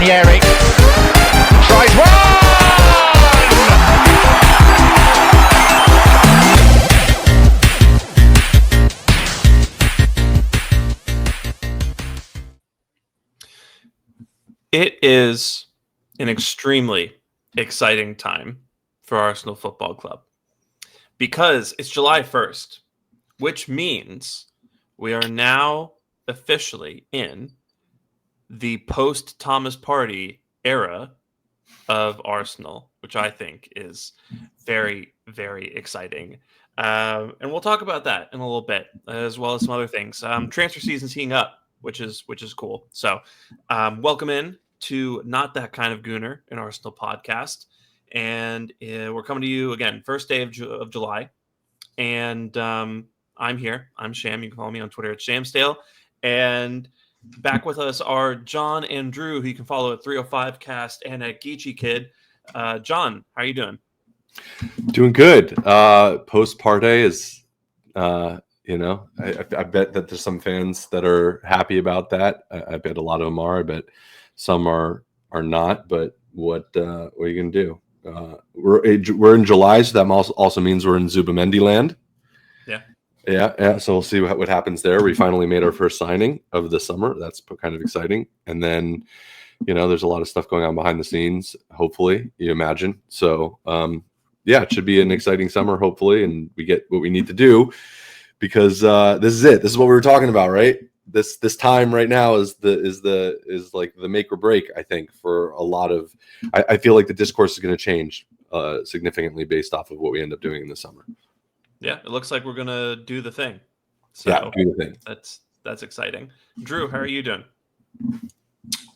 Ranieri tries one! It is an extremely exciting time for Arsenal Football Club because it's July 1st, which means we are now officially in the post-Thomas Partey era of Arsenal, which I think is very, very exciting. And we'll talk about that in a little bit, as well as some other things. Transfer season's heating up, which is cool. So welcome in to Not That Kind of Gooner, an Arsenal podcast. And we're coming to you again, first day of July. And I'm here. I'm Sham. You can follow me on Twitter at Shamsdale. And back with us are John and Drew, who you can follow at 305cast and at Geechee Kid. John, how are you doing? Doing good. Post Partey is, I bet that there's some fans that are happy about that. I bet a lot of them are. I bet some are not. But what are you gonna do? We're in July, so that also means we're in Mendy land. Yeah. So we'll see what happens there. We finally made our first signing of the summer. That's kind of exciting. And then, there's a lot of stuff going on behind the scenes. Hopefully, you imagine. So, it should be an exciting summer. Hopefully, and we get what we need to do because this is it. This is what we were talking about, right? This time right now is like the make or break. I think for a lot of, I feel like the discourse is going to change significantly based off of what we end up doing in the summer. Yeah, it looks like we're gonna do the thing. So do the thing. That's exciting. Drew, how are you doing?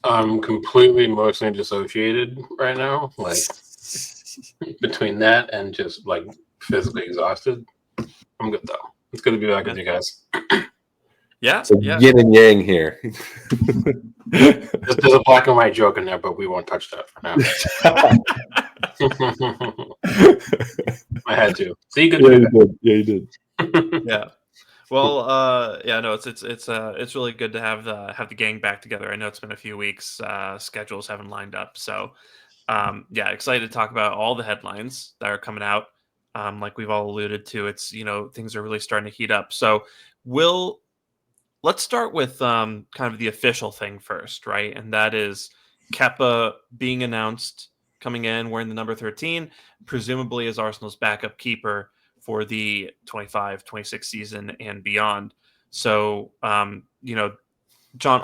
I'm completely emotionally dissociated right now. Like between that and just like physically exhausted. I'm good though. It's good to be back with you guys. Yeah, so yin and yang here. There's a black and white joke in there, but we won't touch that for now. I had to. See, good. Yeah, you did. Yeah. Well, it's really good to have the gang back together. I know it's been a few weeks. Schedules haven't lined up, so excited to talk about all the headlines that are coming out. Like we've all alluded to, it's things are really starting to heat up. So let's start with kind of the official thing first, right? And that is Kepa being announced, coming in, wearing the number 13, presumably as Arsenal's backup keeper for the 25-26 season and beyond. So, John,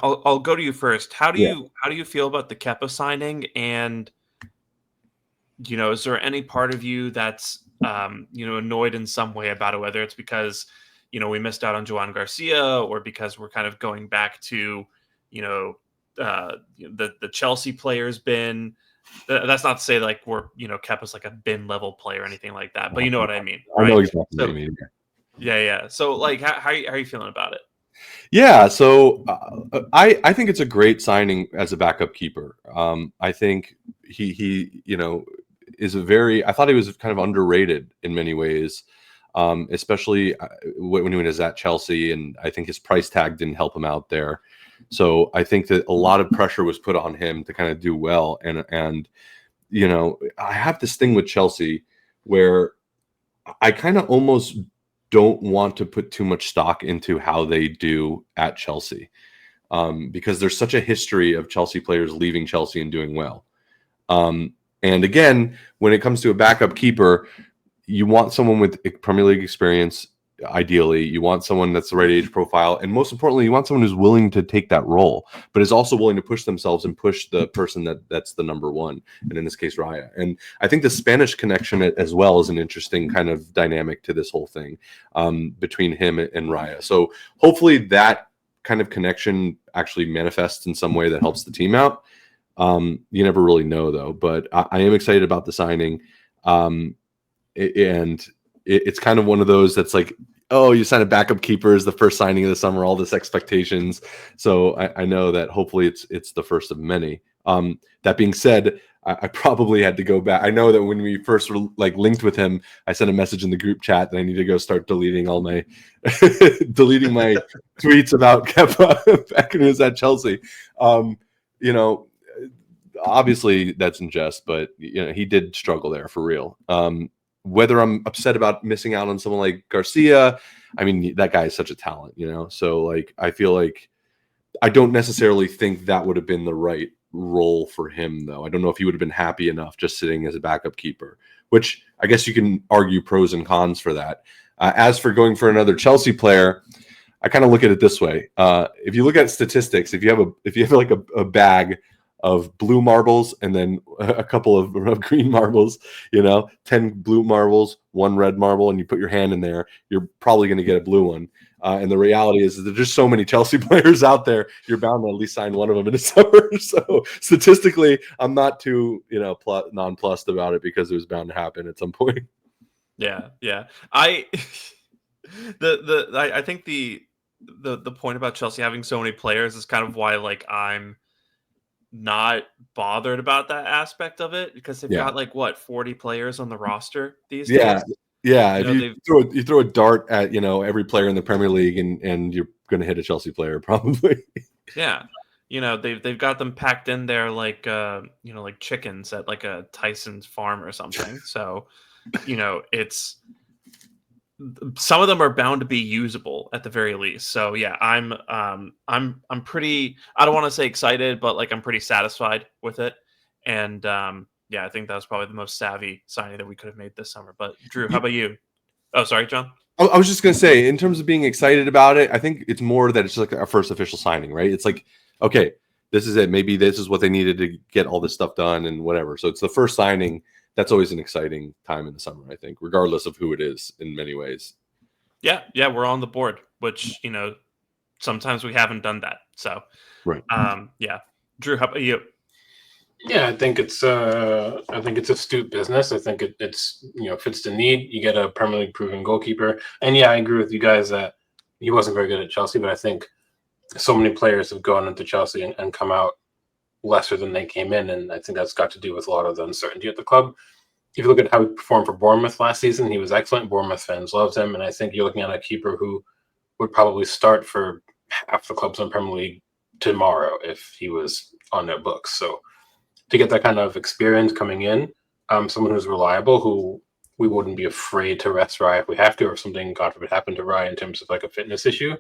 I'll go to you first. How do you feel about the Kepa signing? And, is there any part of you that's, annoyed in some way about it, whether it's because, we missed out on Joan Garcia or because we're kind of going back to, the Chelsea player's bin. That's not to say like we're, Kepa's like a bin level player or anything like that, but you know what I mean. Right? I know exactly what you mean. Yeah. So like, how are you feeling about it? Yeah. So I think it's a great signing as a backup keeper. I think he is I thought he was kind of underrated in many ways. Especially when he was at Chelsea, and I think his price tag didn't help him out there. So I think that a lot of pressure was put on him to kind of do well. And I have this thing with Chelsea where I kind of almost don't want to put too much stock into how they do at Chelsea because there's such a history of Chelsea players leaving Chelsea and doing well. And again, when it comes to a backup keeper, you want someone with Premier League experience, ideally. You want someone that's the right age profile. And most importantly, you want someone who's willing to take that role, but is also willing to push themselves and push the person that's the number one. And in this case, Raya. And I think the Spanish connection as well is an interesting kind of dynamic to this whole thing between him and Raya. So hopefully that kind of connection actually manifests in some way that helps the team out. You never really know, though. But I am excited about the signing. It's kind of one of those that's like, oh, you sign a backup keeper as the first signing of the summer, all this expectations. So I know that hopefully it's the first of many. That being said, I probably had to go back. I know that when we first were linked with him, I sent a message in the group chat that I need to go start deleting all my deleting my tweets about Kepa back when he was at Chelsea. obviously that's in jest, but he did struggle there for real. Whether I'm upset about missing out on someone like Garcia, I mean, that guy is such a talent, So like, I feel like I don't necessarily think that would have been the right role for him, though. I don't know if he would have been happy enough just sitting as a backup keeper, which I guess you can argue pros and cons for that. As for going for another Chelsea player, I kind of look at it this way. If you look at statistics, if you have like a bag of blue marbles and then a couple of green marbles, 10 blue marbles, 1 red marble, and you put your hand in there, you're probably going to get a blue one. And the reality is that there's just so many Chelsea players out there, you're bound to at least sign one of them in the summer. So statistically, I'm not too, nonplussed about it because it was bound to happen at some point. Yeah. I think the point about Chelsea having so many players is kind of why like I'm not bothered about that aspect of it, because they've got like 40 players on the roster these days. Yeah, if you throw a dart at every player in the Premier League, and you're going to hit a Chelsea player probably. Yeah, they've got them packed in there like like chickens at like a Tyson's farm or something. So it's some of them are bound to be usable at the very least. So yeah, I'm pretty, I don't want to say excited, but like I'm pretty satisfied with it. And yeah, I think that was probably the most savvy signing that we could have made this summer. But Drew, how about you? Oh, sorry, John. I was just going to say, in terms of being excited about it, I think it's more that it's just like our first official signing, right? It's like, okay, this is it. Maybe this is what they needed to get all this stuff done and whatever. So it's the first signing. That's always an exciting time in the summer, I think, regardless of who it is in many ways. Yeah, we're on the board, which, sometimes we haven't done that. So, right. Yeah. Drew, how about you? Yeah, I think it's astute business. I think it's fits the need. You get a Premier League proven goalkeeper, and yeah, I agree with you guys that he wasn't very good at Chelsea, but I think so many players have gone into Chelsea and come out lesser than they came in, and I think that's got to do with a lot of the uncertainty at the club. If you look at how he performed for Bournemouth last season, he was excellent. Bournemouth fans loved him, and I think you're looking at a keeper who would probably start for half the clubs in Premier League tomorrow if he was on their books. So to get that kind of experience coming in, someone who's reliable, who we wouldn't be afraid to rest Rye if we have to, or if something, God forbid, happened to Rye in terms of like a fitness issue,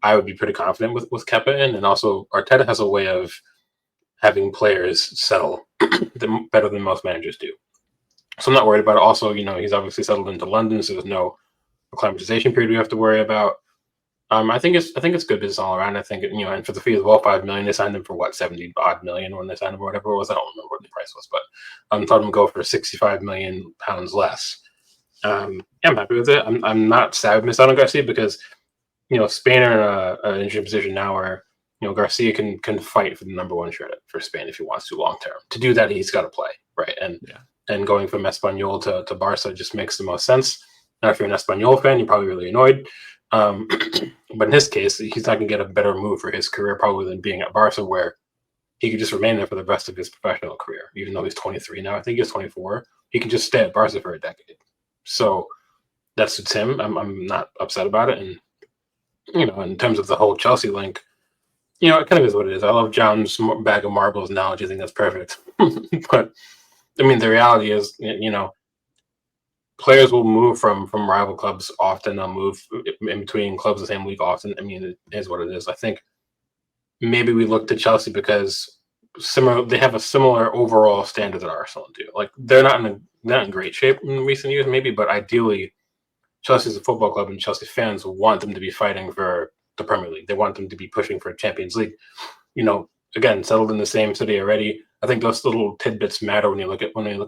I would be pretty confident with Kepa in. And also, Arteta has a way of having players settle better than most managers do. So I'm not worried about it. Also, he's obviously settled into London, so there's no acclimatization period we have to worry about. I think it's good business all around. I think and for the fee as well, $5 million. They signed him for what, 70 odd million when they signed him, or whatever it was. I don't remember what the price was, but I thought him go for 65 million pounds less. I'm happy with it. I'm not sad with miss out on Garcia because Spain are in an interesting position now where Garcia can fight for the number 1 shirt for Spain if he wants to long term. To do that, he's got to play, right? And going from Espanyol to Barca just makes the most sense. Now, if you're an Espanyol fan, you're probably really annoyed. But in his case, he's not going to get a better move for his career probably than being at Barca, where he could just remain there for the rest of his professional career. Even though he's 23 now, I think he's 24. He can just stay at Barca for a decade. So that suits him. I'm not upset about it. And in terms of the whole Chelsea link, it kind of is what it is. I love John's bag of marbles analogy. I think that's perfect. But I mean, the reality is, players will move from rival clubs often. They'll move in between clubs in the same league often. I mean, it is what it is. I think maybe we look to Chelsea because they have a similar overall standard that Arsenal do. Like they're not in great shape in recent years, maybe, but ideally, Chelsea is a football club, and Chelsea fans want them to be fighting for the Premier League. They want them to be pushing for Champions League. Again, settled in the same city already. I think those little tidbits matter when you look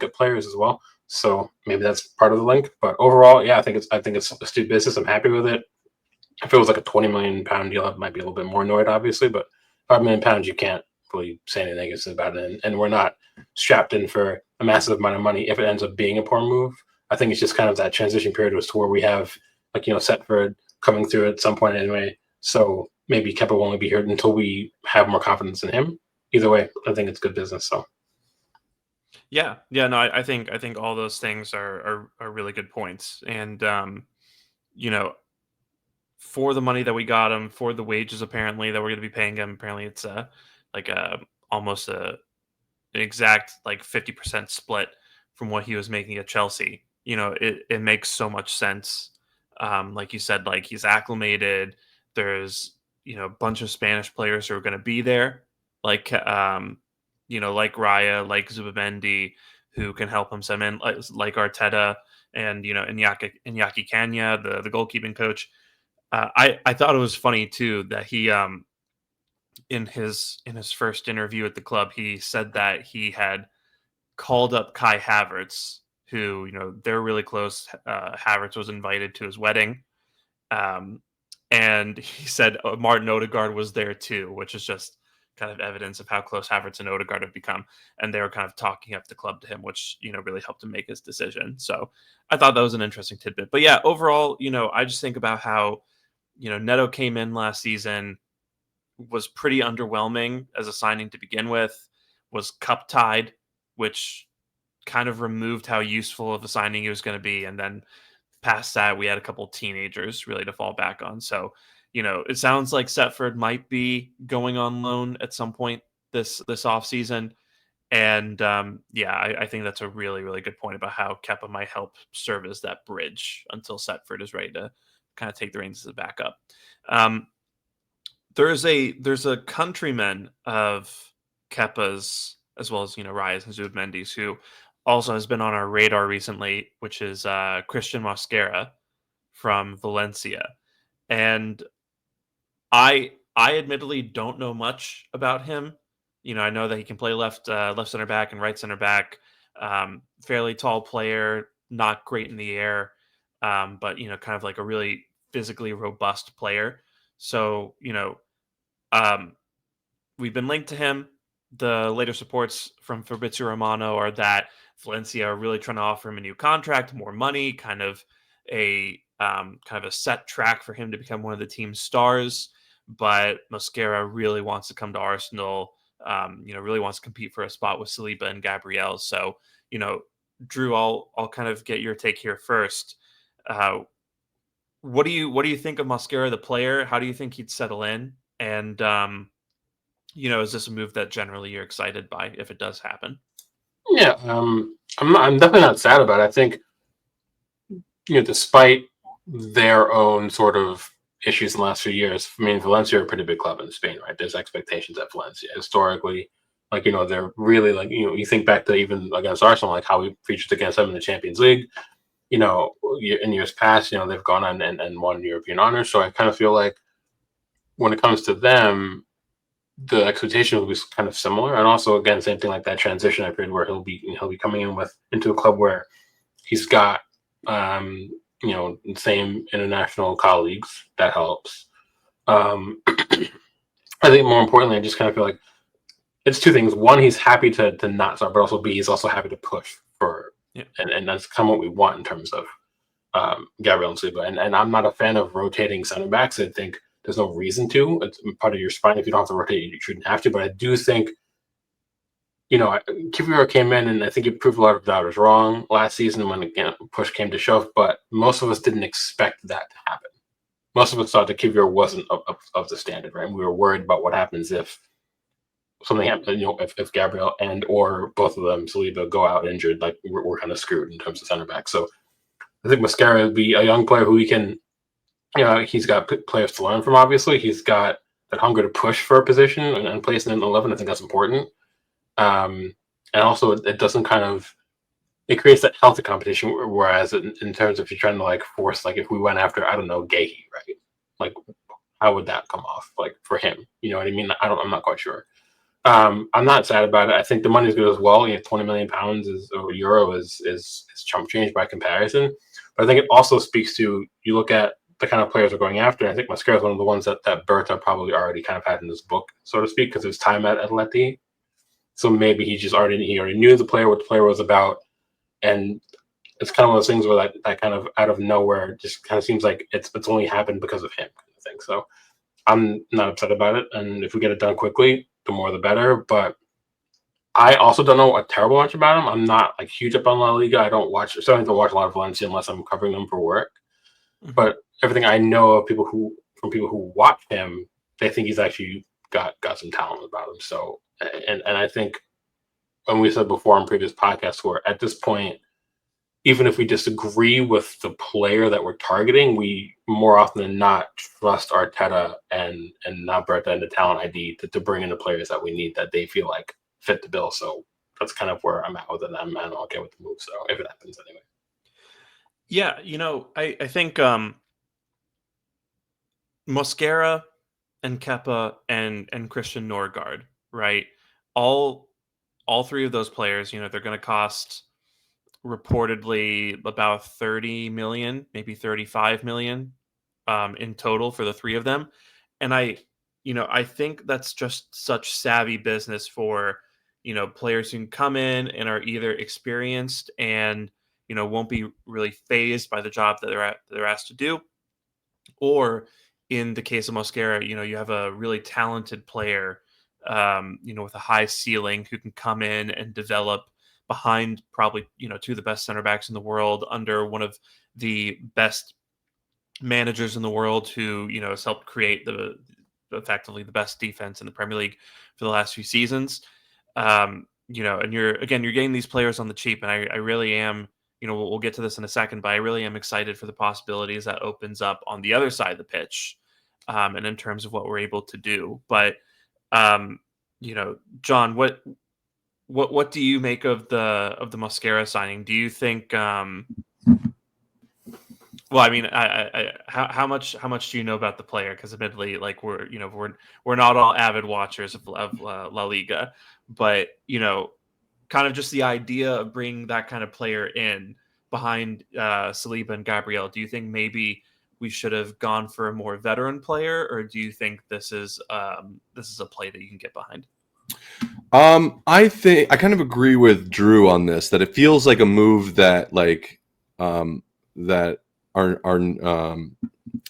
at players as well. So maybe that's part of the link. But overall, yeah, I think it's astute business. I'm happy with it. If it was like a £20 million deal, I might be a little bit more annoyed, obviously. But £5 million, you can't really say anything negative about it. And we're not strapped in for a massive amount of money if it ends up being a poor move. I think it's just kind of that transition period as to where we have Setford coming through at some point anyway. So maybe Kepa will only be here until we have more confidence in him. Either way, I think it's good business. So. Yeah, no, I think all those things are really good points, and for the money that we got him, for the wages apparently that we're going to be paying him, apparently it's almost an exact like 50% split from what he was making at Chelsea. It makes so much sense. Like you said, like he's acclimated. There's a bunch of Spanish players who are going to be there, like like Raya, like Zubimendi, who can help him some in, like Arteta and Iñaki Kanya, the goalkeeping coach. I thought it was funny too that he in his first interview at the club, he said that he had called up Kai Havertz, who they're really close. Havertz was invited to his wedding, and he said Martin Odegaard was there too, which is just kind of evidence of how close Havertz and Odegaard have become. And they were kind of talking up the club to him, which really helped him make his decision. So I thought that was an interesting tidbit. But yeah, overall, I just think about how Neto came in last season, was pretty underwhelming as a signing to begin with, was cup tied, which kind of removed how useful of a signing he was going to be. And then past that, we had a couple of teenagers really to fall back on. So, it sounds like Setford might be going on loan at some point this offseason. And I think that's a really, really good point about how Kepa might help serve as that bridge until Setford is ready to kind of take the reins as a backup. There's a countryman of Kepa's, as well as Raya's and Zubimendi's, who also has been on our radar recently, which is Christian Moscara from Valencia. And I admittedly don't know much about him. I know that he can play left center back and right center back. Fairly tall player, not great in the air, but kind of like a really physically robust player. So we've been linked to him. The latest reports from Fabrizio Romano are that Valencia are really trying to offer him a new contract, more money, kind of a set track for him to become one of the team's stars. But Moscara really wants to come to Arsenal. Really wants to compete for a spot with Saliba and Gabriel. So, Drew, I'll kind of get your take here first. What do you think of Moscara, the player? How do you think he'd settle in? And is this a move that generally you're excited by if it does happen? Yeah, I'm definitely not sad about it. I think despite their own sort of issues in the last few years, I mean, Valencia are a pretty big club in Spain, right? There's expectations at Valencia historically. Like, they're really like, you think back to even against Arsenal, like how we featured against them in the Champions League. In years past, they've gone on and won European honors. So I kind of feel like when it comes to them, the expectation will be kind of similar. And also, again, same thing like that transition period where he'll be coming into a club where he's got same international colleagues. That helps. I think more importantly, I just kind of feel like it's two things. One, he's happy to not start, but also B, he's also happy to push for, and that's kind of what we want in terms of Gabriel and Saliba. And I'm not a fan of rotating center backs. I think there's no reason to. It's part of your spine. If you don't have to rotate, you shouldn't have to. But I do think, Kivior came in, and I think he proved a lot of doubters wrong last season when push came to shove. But most of us didn't expect that to happen. Most of us thought that Kivior wasn't of the standard, right? We were worried about what happens if something happens. If Gabriel and or both of them, Saliba, go out injured, like we're kind of screwed in terms of center back. So I think Moscara would be a young player who he can. He's got players to learn from. Obviously, he's got that hunger to push for a position and place in 11. I think that's important. And also, it doesn't it creates that healthy competition. Whereas in terms of if you're trying to like force, like if we went after, I don't know, Gahey, right? Like, how would that come off? Like for him, you know what I mean? I'm not quite sure. I'm not sad about it. I think the money's good as well. £20 million or euro is chump change by comparison. But I think it also speaks to, you look at the kind of players we're going after. And I think Moscara is one of the ones that Berta probably already kind of had in his book, so to speak, because of his time at Atleti. So maybe he already knew the player, what the player was about. And it's kind of one of those things where that kind of out of nowhere just kind of seems like it's only happened because of him, kind of thing. So I'm not upset about it. And if we get it done quickly, the more the better. But I also don't know a terrible much about him. I'm not like huge up on La Liga. I certainly don't watch a lot of Valencia unless I'm covering them for work. Mm-hmm. But everything I know of people who watch him, they think he's actually got some talent about him. So, and I think and we said before on previous podcasts, where at this point, even if we disagree with the player that we're targeting, we more often than not trust Arteta and Berta and the talent ID to bring in the players that we need, that they feel like fit the bill. So that's kind of where I'm at with it. I'm okay with the move. So if it happens anyway. Yeah, I think Moscara and Kepa and Christian Norgard, right? All three of those players, they're going to cost reportedly about 30 million, maybe 35 million in total for the three of them. And I think that's just such savvy business for, players who can come in and are either experienced and, won't be really phased by the job that they're asked to do. Or in the case of Moscara, you have a really talented player, with a high ceiling who can come in and develop behind probably, two of the best center backs in the world under one of the best managers in the world who, has helped create effectively the best defense in the Premier League for the last few seasons. And you're getting these players on the cheap. And I really am, we'll get to this in a second, but I really am excited for the possibilities that opens up on the other side of the pitch. And in terms of what we're able to do. But, John, what do you make of the Moscara signing? Do you think, well, I mean, how much do you know about the player? Because admittedly, like we're not all avid watchers of La Liga, but kind of just the idea of bringing that kind of player in behind Saliba and Gabriel. Do you think maybe we should have gone for a more veteran player, or do you think this is a play that you can get behind? I think I kind of agree with Drew on this, that it feels like a move that that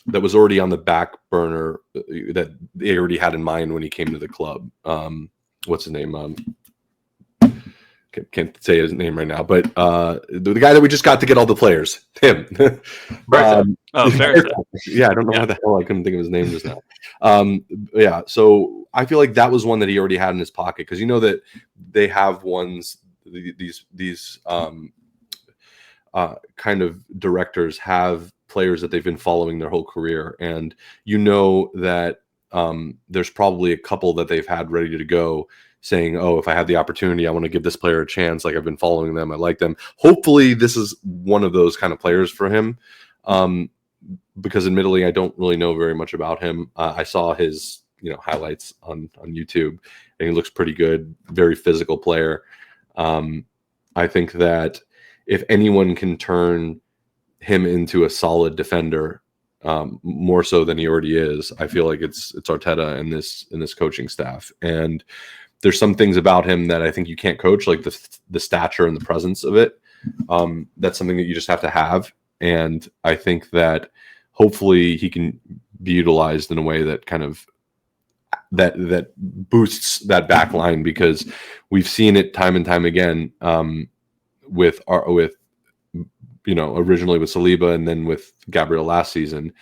that was already on the back burner, that they already had in mind when he came to the club. What's his name? Can't say his name right now, but the guy that we just got to get all the players, him. Fair. Yeah, I don't know why the hell I couldn't think of his name just now. Yeah, so I feel like that was one that he already had in his pocket, because that they have these kind of directors have players that they've been following their whole career, and that there's probably a couple that they've had ready to go, saying, oh, if I have the opportunity, I want to give this player a chance. Like, I've been following them. I like them. Hopefully this is one of those kind of players for him. Because admittedly, I don't really know very much about him. I saw his, highlights on YouTube, and he looks pretty good. Very physical player. I think that if anyone can turn him into a solid defender, more so than he already is, I feel like it's Arteta and this coaching staff. And there's some things about him that I think you can't coach, like the stature and the presence of it. That's something that you just have to have. And I think that hopefully he can be utilized in a way that kind of that boosts that back line, because we've seen it time and time again, with originally with Saliba and then with Gabriel last season.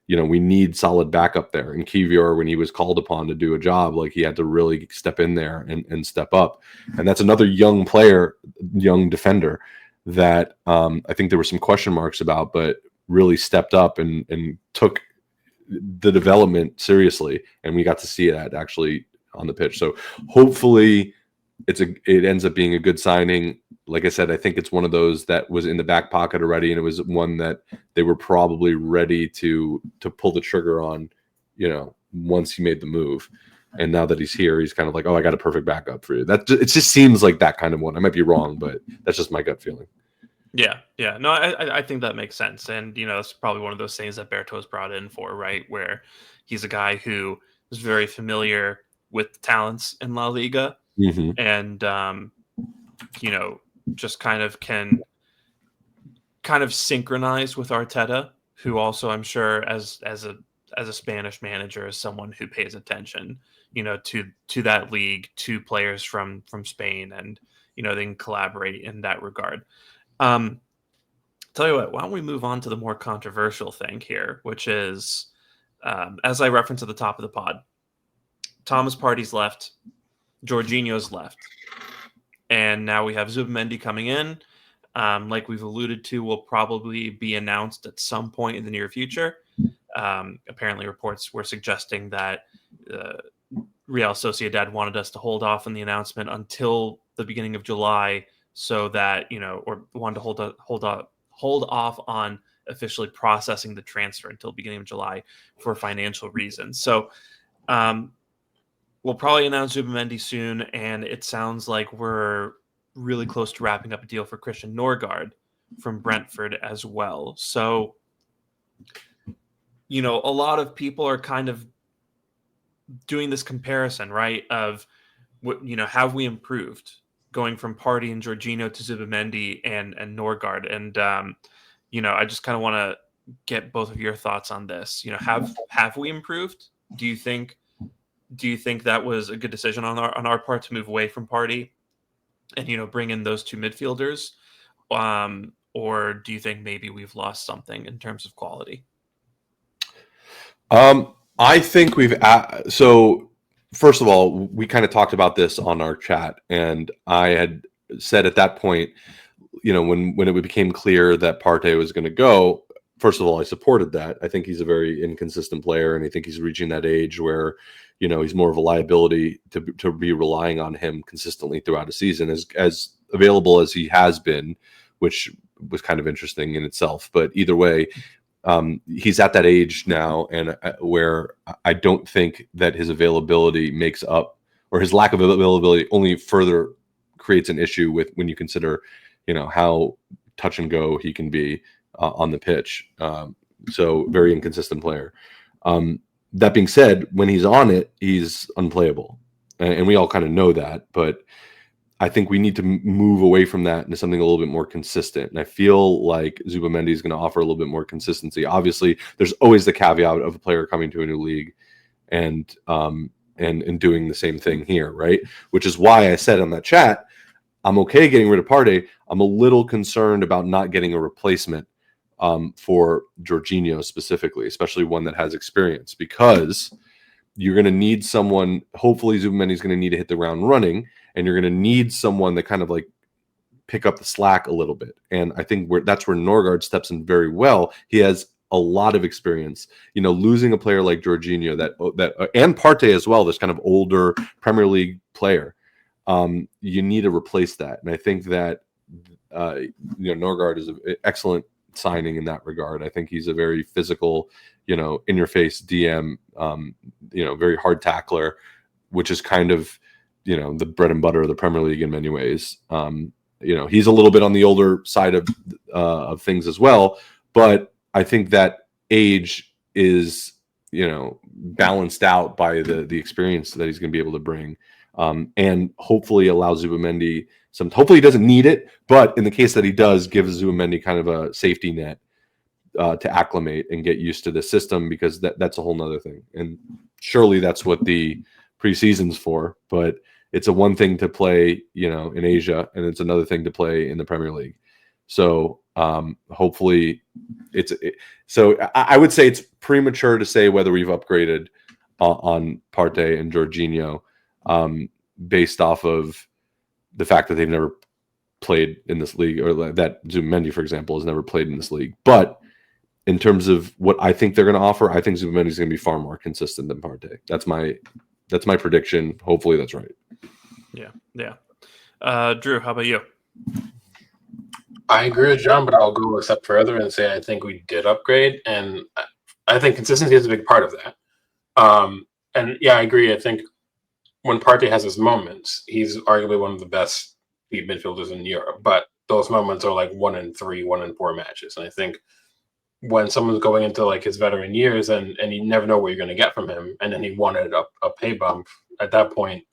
We need solid backup there. And Kivior, when he was called upon to do a job, like, he had to really step in there and step up. And that's another young player, young defender that I think there were some question marks about, but really stepped up and took the development seriously. And we got to see that actually on the pitch. So hopefully it ends up being a good signing. Like I said, I think it's one of those that was in the back pocket already, and it was one that they were probably ready to pull the trigger on, once he made the move. And now that he's here, he's kind of like, oh, I got a perfect backup for you. It just seems like that kind of one. I might be wrong, but that's just my gut feeling. Yeah. No, I think that makes sense. And, it's probably one of those things that Berto's brought in for, right? Where he's a guy who is very familiar with the talents in La Liga. Mm-hmm. And, just kind of can synchronize with Arteta, who also, I'm sure, as a Spanish manager, is someone who pays attention, to that league, to players from Spain, and they can collaborate in that regard. Tell you what, why don't we move on to the more controversial thing here, which is, as I referenced at the top of the pod, Thomas Partey's left, Jorginho's left. and now we have Zubimendi coming in. Like we've alluded to, will probably be announced at some point in the near future. Apparently, reports were suggesting that Real Sociedad wanted us to hold off on the announcement until the beginning of July, so that or wanted to hold off on officially processing the transfer until beginning of July for financial reasons. So we'll probably announce Zubimendi soon, and it sounds like we're really close to wrapping up a deal for Christian Norgard from Brentford as well. So, a lot of people are kind of doing this comparison, right? Of what, have we improved going from Partey and Jorginho to Zubimendi and Norgard? And, I just kind of want to get both of your thoughts on this. Have we improved? Do you think that was a good decision on our part to move away from Partey and bring in those two midfielders, or do you think maybe we've lost something in terms of quality? I think so first of all, we kind of talked about this on our chat, and I had said at that point, when it became clear that Partey was going to go, first of all, I supported that. I think he's a very inconsistent player, and I think he's reaching that age where he's more of a liability to be relying on him consistently throughout a season, as available as he has been, which was kind of interesting in itself. But either way, he's at that age now, and where I don't think that his availability makes up, or his lack of availability only further creates an issue with when you consider, how touch and go he can be on the pitch. So very inconsistent player. That being said, when he's on it, he's unplayable, and we all kind of know that. But I think we need to move away from that into something a little bit more consistent. And I feel like Zubimendi is going to offer a little bit more consistency. Obviously, there's always the caveat of a player coming to a new league and doing the same thing here, right? Which is why I said on that chat, I'm okay getting rid of Partey. I'm a little concerned about not getting a replacement for Jorginho specifically, especially one that has experience, because you're going to need someone. Hopefully, Zubimendi is going to need to hit the ground running, and you're going to need someone that kind of like pick up the slack a little bit. And I think that's where Norgard steps in very well. He has a lot of experience. Losing a player like Jorginho that and Partey as well, this kind of older Premier League player, you need to replace that. And I think that Norgard is an excellent signing in that regard. I think he's a very physical, in your face DM, very hard tackler, which is kind of, the bread and butter of the Premier League in many ways. He's a little bit on the older side of things as well, but I think that age is, balanced out by the experience that he's going to be able to bring, and hopefully allow Zubimendi hopefully he doesn't need it, but in the case that he does, give Zubimendi kind of a safety net to acclimate and get used to the system, because that's a whole nother thing. And surely that's what the preseason's for, but it's a one thing to play, in Asia, and it's another thing to play in the Premier League. So hopefully so I would say it's premature to say whether we've upgraded on Partey and Jorginho based off of the fact that they've never played in this league, or that Zubimendi, for example, has never played in this league. But in terms of what I think they're going to offer, I think Zubimendi is going to be far more consistent than Partey. That's my prediction. Hopefully that's right. Yeah. Drew, how about you? I agree with John, but I'll go a step further and say I think we did upgrade, and I think consistency is a big part of that. And yeah, I agree. I think when Partey has his moments, he's arguably one of the best deep midfielders in Europe, but those moments are like 1 in 3, 1 in 4 matches. And I think when someone's going into like his veteran years and you never know what you're going to get from him, and then he wanted a pay bump, at that point,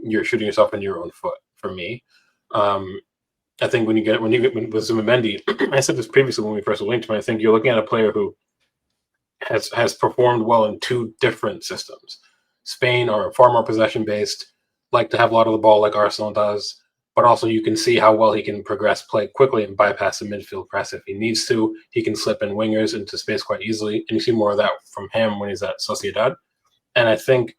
you're shooting yourself in your own foot, for me. I think when you get with Zubimendi, I said this previously when we first linked him, I think you're looking at a player who has performed well in 2 different systems. Spain are far more possession-based, like to have a lot of the ball like Arsenal does, but also you can see how well he can progress play quickly and bypass the midfield press if he needs to. He can slip in wingers into space quite easily, and you see more of that from him when he's at Sociedad. And I think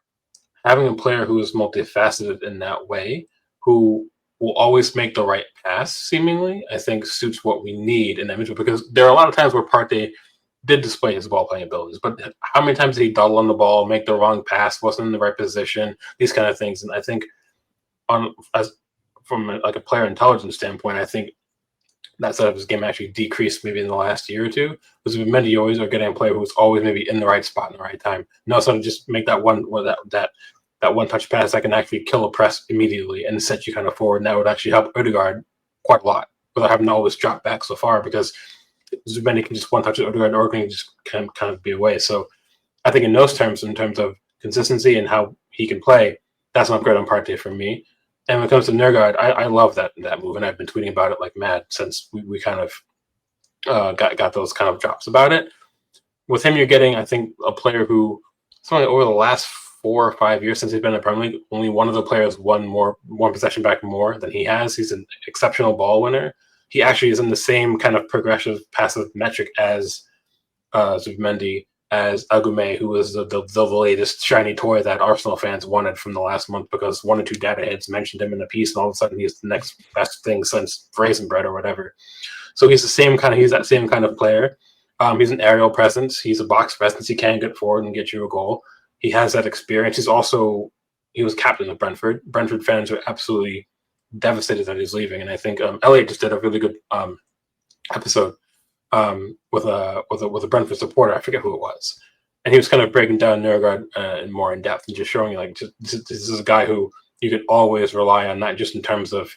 having a player who is multifaceted in that way, who will always make the right pass, seemingly, I think suits what we need in that midfield. Because there are a lot of times where Partey did display his ball playing abilities, but how many times did he dawdle on the ball, make the wrong pass, wasn't in the right position, these kind of things. And I think from a player intelligence standpoint, I think that side of his game actually decreased maybe in the last year or two. Because with Mendy, you always are getting a player who's always maybe in the right spot in the right time. No, so to just make that one that one touch pass that can actually kill a press immediately and set you kind of forward. And that would actually help Odegaard quite a lot without having to always drop back so far, because Zubendi can just one touch Odegaard or can just kind of be away. So I think in those terms, in terms of consistency and how he can play, that's an upgrade on Partey for me. And when it comes to Nergard, I love that move, and I've been tweeting about it like mad since we kind of got those kind of drops about it. With him, you're getting, I think, a player who, it's only over the last 4 or 5 years since he's been in the Premier League, only one of the players won possession back more than he has. He's an exceptional ball winner. He actually is in the same kind of progressive passive metric as Zubimendi, as Agume, who was the latest shiny toy that Arsenal fans wanted from the last month, because 1 or 2 data heads mentioned him in a piece, and all of a sudden he's the next best thing since raisin bread or whatever. So he's that same kind of player. He's an aerial presence. He's a box presence. He can get forward and get you a goal. He has that experience. He was captain of Brentford. Brentford fans are absolutely devastated that he's leaving, and I think Elliot just did a really good episode with a Brentford supporter. I forget who it was, and he was kind of breaking down Nergard more in depth and just showing you, like, this is a guy who you can always rely on, not just in terms of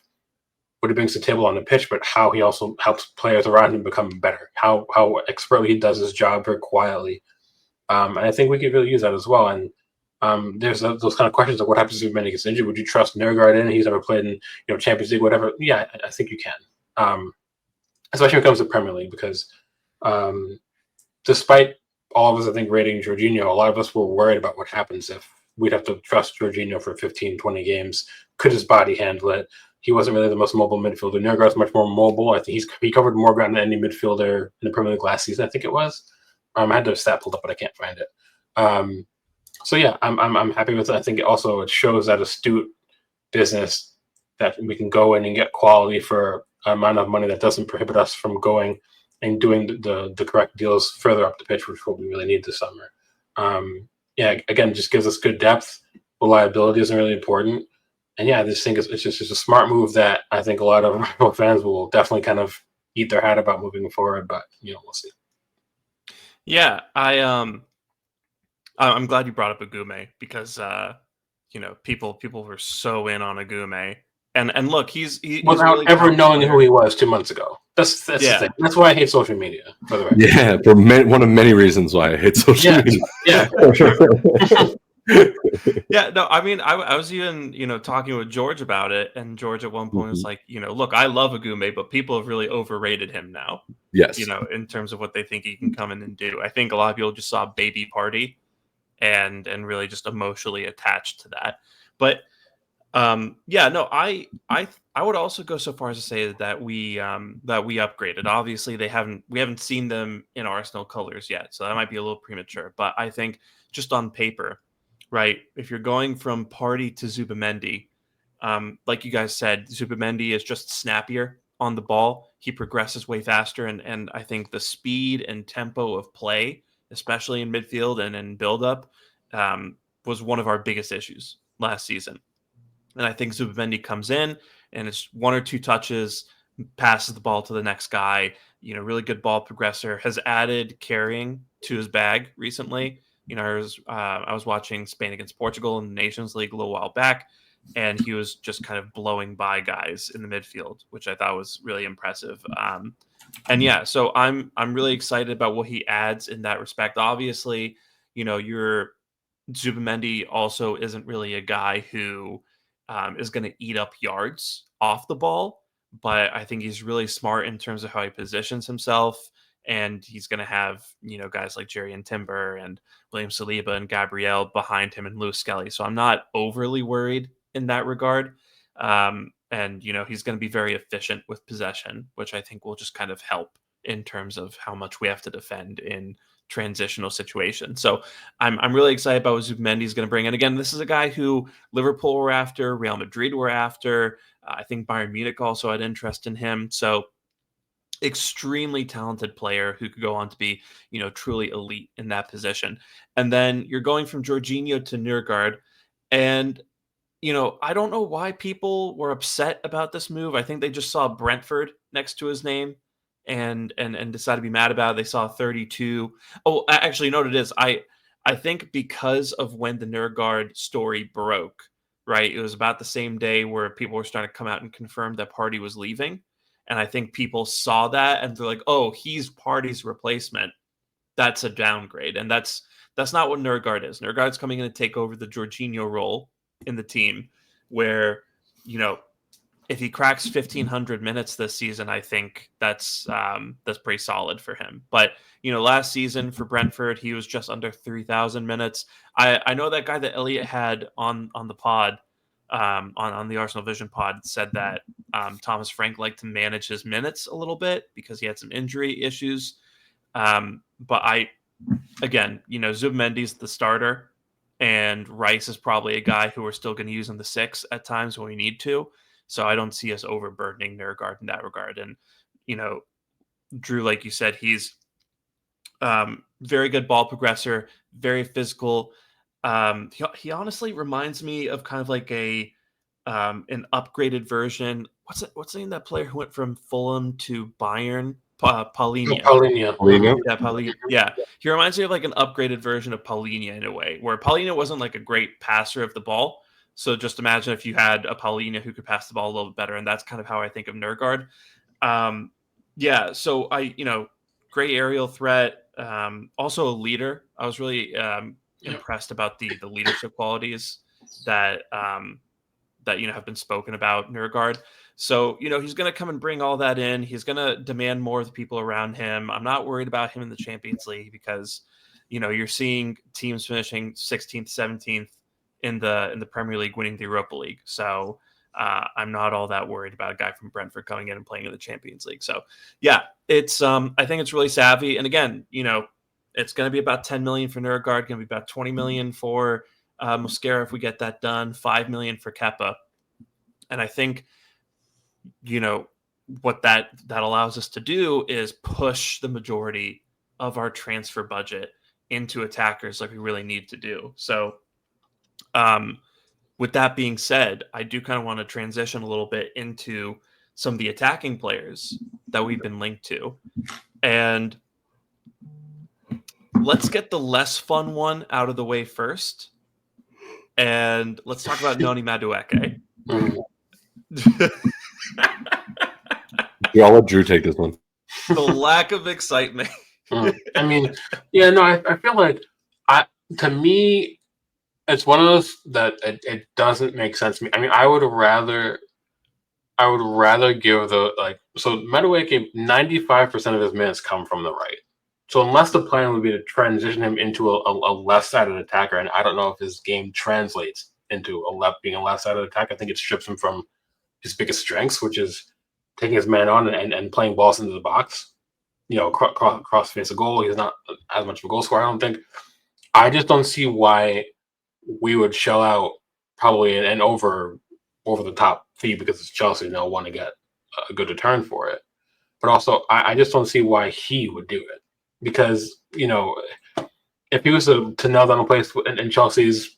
what he brings to the table on the pitch, but how he also helps players around him become better. How expertly he does his job very quietly, and I think we could really use that as well. And there's those kind of questions of what happens if Mendy gets injured. Would you trust Nergard in? He's never played in Champions League, whatever. Yeah, I think you can. Especially when it comes to Premier League, because despite all of us, I think, rating Jorginho, a lot of us were worried about what happens if we'd have to trust Jorginho for 15, 20 games. Could his body handle it? He wasn't really the most mobile midfielder. Nergard's much more mobile. I think he covered more ground than any midfielder in the Premier League last season, I think it was. I had the stat pulled up, but I can't find it. So yeah, I'm happy with it. I think it shows that astute business that we can go in and get quality for an amount of money that doesn't prohibit us from going and doing the correct deals further up the pitch, which is what we really need this summer. Again, just gives us good depth. Reliability isn't really important. And yeah, I just think it's just a smart move that I think a lot of fans will definitely kind of eat their hat about moving forward, but we'll see. Yeah, I'm glad you brought up Agume, because people were so in on Agume, and look, he's without really ever knowing who he was 2 months ago. That's yeah. the thing. That's why I hate social media. By the way. Yeah, for one of many reasons why I hate social media. Yeah. Yeah, no, I mean, I was even talking with George about it, and George at one point was like, look, I love Agume, but people have really overrated him now. Yes, in terms of what they think he can come in and do. I think a lot of people just saw baby Partey and really just emotionally attached to that. But I would also go so far as to say that we upgraded. Obviously, we haven't seen them in Arsenal colors yet, so that might be a little premature. But I think just on paper, right, if you're going from Partey to Zubimendi, like you guys said, Zubimendi is just snappier on the ball. He progresses way faster, and I think the speed and tempo of play, especially in midfield and in build-up, was one of our biggest issues last season. And I think Zubimendi comes in, and it's 1 or 2 touches, passes the ball to the next guy, really good ball progressor, has added carrying to his bag recently. I was watching Spain against Portugal in the Nations League a little while back, and he was just kind of blowing by guys in the midfield, which I thought was really impressive. So I'm really excited about what he adds in that respect. Obviously, your Zubimendi also isn't really a guy who is going to eat up yards off the ball, but I think he's really smart in terms of how he positions himself. And he's going to have, guys like Jerry and Timber and William Saliba and Gabriel behind him and Lewis Skelly. So I'm not overly worried in that regard. He's going to be very efficient with possession, which I think will just kind of help in terms of how much we have to defend in transitional situation. So I'm really excited about what Zubimendi is going to bring. And again, this is a guy who Liverpool were after, Real Madrid were after. I think Bayern Munich also had interest in him. So extremely talented player who could go on to be, truly elite in that position. And then you're going from Jorginho to Nørgaard. And, I don't know why people were upset about this move. I think they just saw Brentford next to his name and decided to be mad about it. They saw 32. Oh, actually, you know what it is? I think because of when the Nørgaard story broke, right? It was about the same day where people were starting to come out and confirm that Partey was leaving. And I think people saw that and they're like, oh, he's Partey's replacement. That's a downgrade. And that's not what Nørgaard is. Nørgaard's coming in to take over the Jorginho role in the team where, if he cracks 1,500 minutes this season, I think that's pretty solid for him. But, last season for Brentford, he was just under 3,000 minutes. I know that guy that Elliot had on the pod, on the Arsenal Vision pod, said that Thomas Frank liked to manage his minutes a little bit because he had some injury issues. But Zubimendi's the starter, and Rice is probably a guy who we're still going to use in the 6 at times when we need to. So I don't see us overburdening Nørgaard in that regard. And, Drew, like you said, he's very good ball progressor, very physical. He honestly reminds me of kind of like an upgraded version. What's the name of that player who went from Fulham to Bayern? Paulinho. Paulinho. Yeah, Paulinho. Yeah, he reminds me of like an upgraded version of Paulinho in a way, where Paulinho wasn't like a great passer of the ball. So just imagine if you had a Paulinho who could pass the ball a little bit better, and that's kind of how I think of Nørgaard. So great aerial threat. Also a leader. I was really impressed about the leadership qualities that have been spoken about Nørgaard. So, he's going to come and bring all that in. He's going to demand more of the people around him. I'm not worried about him in the Champions League because, you're seeing teams finishing 16th, 17th in the Premier League, winning the Europa League. So I'm not all that worried about a guy from Brentford coming in and playing in the Champions League. So yeah, it's I think it's really savvy. And again, it's going to be about 10 million for Nørgaard, going to be about 20 million for Moscara if we get that done, 5 million for Kepa. And I think, what that allows us to do is push the majority of our transfer budget into attackers like we really need to do. So with that being said, I do kind of want to transition a little bit into some of the attacking players that we've been linked to. And let's get the less fun one out of the way first. And let's talk about Noni Madueke. Yeah, I'll let Drew take this one. The lack of excitement. I mean, I feel like to me, it's one of those that it doesn't make sense to me. I mean, I would rather give so Madueke, 95% of his minutes come from the right. So unless the plan would be to transition him into a left-sided attacker, and I don't know if his game translates into being a left-sided attacker, I think it strips him from his biggest strengths, which is taking his man on and playing balls into the box. Cross face a goal. He's not as much of a goal scorer, I don't think. I just don't see why we would shell out probably an over the top fee because it's Chelsea and they'll want to get a good return for it. But also, I just don't see why he would do it because, if he was to nail down a place in Chelsea's,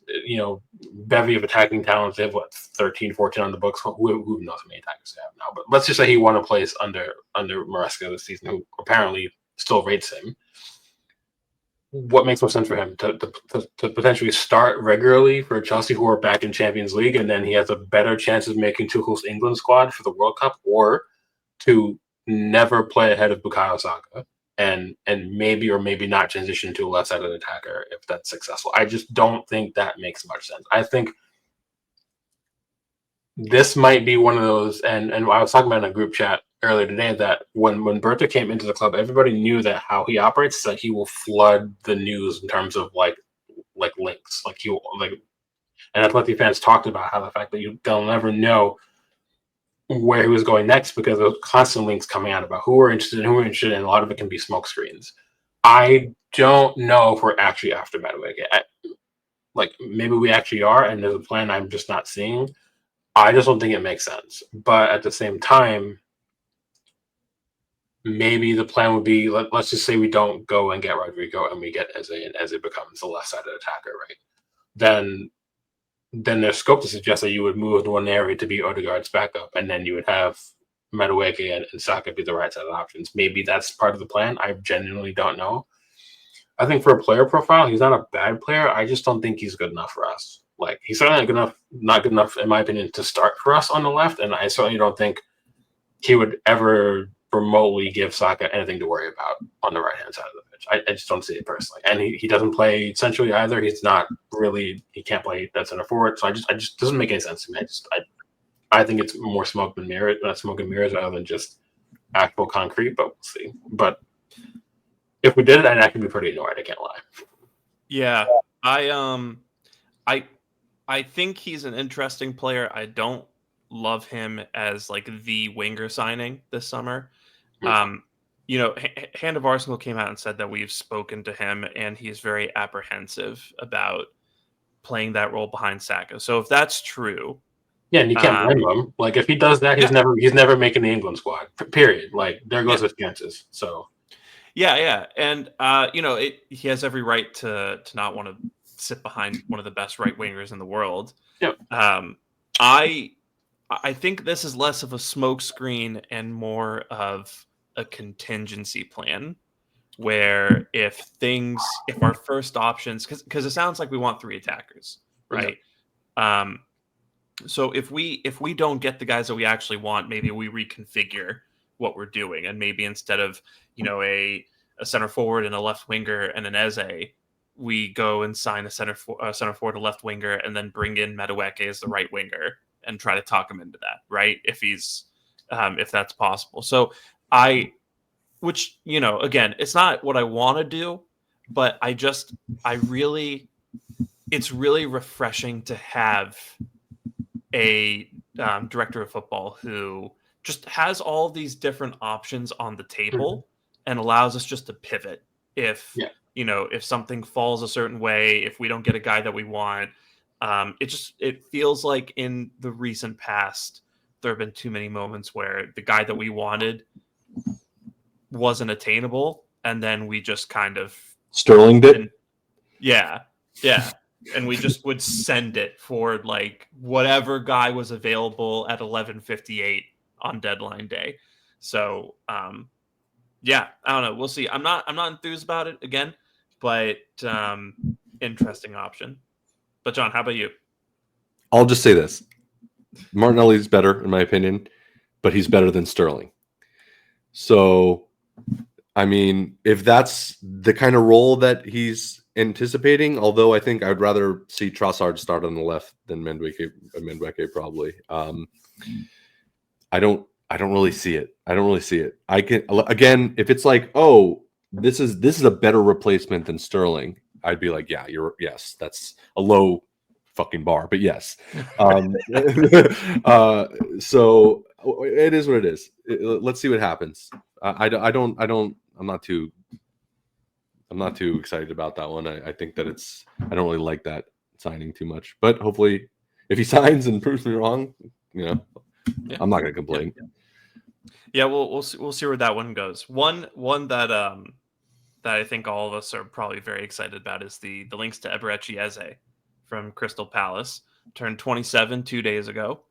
bevy of attacking talents, they have 13, 14 on the books. Who knows how many attackers they have now? But let's just say he won a place under Maresca this season, who apparently still rates him. What makes more sense for him to potentially start regularly for Chelsea, who are back in Champions League, and then he has a better chance of making Tuchel's England squad for the World Cup, or to never play ahead of Bukayo Saka and maybe or maybe not transition to a left-sided attacker if that's successful. I just don't think that makes much sense. I think this might be one of those, and I was talking about in a group chat earlier today that when Berta came into the club, everybody knew that how he operates is that he will flood the news in terms of like links, and Atleti fans talked about how the fact that they'll never know where he was going next because there's constant links coming out about who we're interested in, and a lot of it can be smoke screens. I don't know if we're actually after Madueke. Like maybe we actually are, and there's a plan I'm just not seeing. I just don't think it makes sense. But at the same time, maybe the plan would be let's just say we don't go and get Rodrigo and we get Eze, and Eze becomes the left-sided attacker, right? Then there's scope to suggest that you would move Nwaneri to be Odegaard's backup, and then you would have Madueke and Saka be the right-sided options. Maybe that's part of the plan. I genuinely don't know. I think for a player profile, he's not a bad player. I just don't think he's good enough for us. Like, he's certainly not good enough, in my opinion, to start for us on the left, and I certainly don't think he would ever remotely give Saka anything to worry about on the right-hand side of the pitch. I just don't see it personally. And he doesn't play centrally either. He's not really, he can't play that center forward. So I just doesn't make any sense to me. I think it's more smoke and mirrors rather than just actual concrete, but we'll see. But if we did it, I'd actually be pretty annoyed, I can't lie. Yeah. I think he's an interesting player. I don't love him as like the winger signing this summer. You know, Hand of Arsenal came out and said that we've spoken to him and he's very apprehensive about playing that role behind Saka. So if that's true, yeah, and you can't blame him. Like if he does that, he's never making the England squad. Period. Like there goes his chances. So yeah, and you know, he has every right to not want to sit behind one of the best right wingers in the world. Yep. I think this is less of a smokescreen and more of a contingency plan where if our first options, because it sounds like we want 3 attackers, right? Yeah. So if we don't get the guys that we actually want, maybe we reconfigure what we're doing, and maybe instead of, you know, a center forward and a left winger and an Eze, we go and sign a center forward, a left winger, and then bring in Madueke as the right winger and try to talk him into that, right? If that's possible. So which, you know, again, it's not what I want to do, but it's really refreshing to have a director of football who just has all these different options on the table and allows us just to pivot if you know, if something falls a certain way, if we don't get a guy that we want. It feels like in the recent past there have been too many moments where the guy that we wanted wasn't attainable, and then we just kind of Sterling did. Yeah. And we just would send it for like whatever guy was available at 11:58 on deadline day. So yeah, I don't know. We'll see. I'm not enthused about it again, but interesting option. But John, how about you? I'll just say this: Martinelli's better, in my opinion, but he's better than Sterling. So, I mean, if that's the kind of role that he's anticipating, although I think I'd rather see Trossard start on the left than Mendy probably. I don't really see it. I can, again, if it's like, oh, this is a better replacement than Sterling, I'd be like, yeah, yes, that's a low fucking bar, but yes. So it is what it is. Let's see what happens. I'm not too excited about that one. I think that I don't really like that signing too much, but hopefully if he signs and proves me wrong, you know, I'm not going to complain. Yeah, we'll see where that one goes. One that that I think all of us are probably very excited about is the links to Eberechi Eze from Crystal Palace. Turned 27 2 days ago.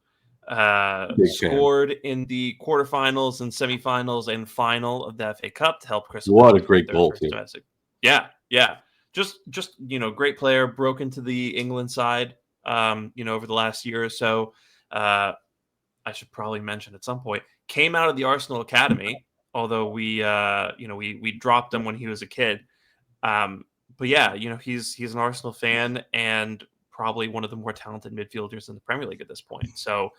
Scored in the quarterfinals and semifinals and final of the FA Cup to help Crystal What Palace a great goal too. Yeah. Just you know, great player, broke into the England side you know, over the last year or so. I should probably mention at some point, came out of the Arsenal Academy, although we dropped him when he was a kid. But yeah, you know, he's an Arsenal fan and probably one of the more talented midfielders in the Premier League at this point. So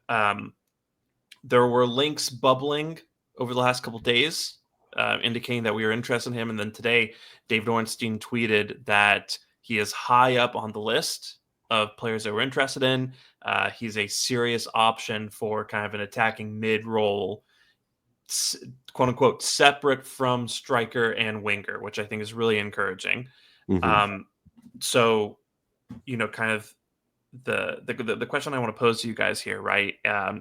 there were links bubbling over the last couple of days, indicating that we were interested in him. And then today, David Ornstein tweeted that he is high up on the list of players that we're interested in. He's a serious option for kind of an attacking mid role quote unquote separate from striker and winger, which I think is really encouraging. So, kind of the question I want to pose to you guys here, right,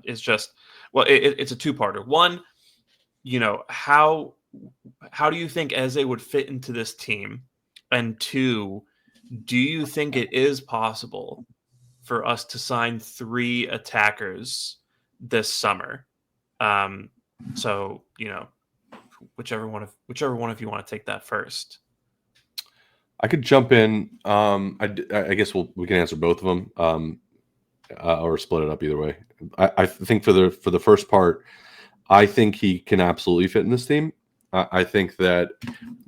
is just, well, it's a two-parter. One, how do you think Eze would fit into this team? And two, do you think it is possible for us to sign 3 attackers this summer? So, whichever one of you want to take that first. I could jump in. I guess we can answer both of them, or split it up either way. I think for the first part, I think he can absolutely fit in this team. I think that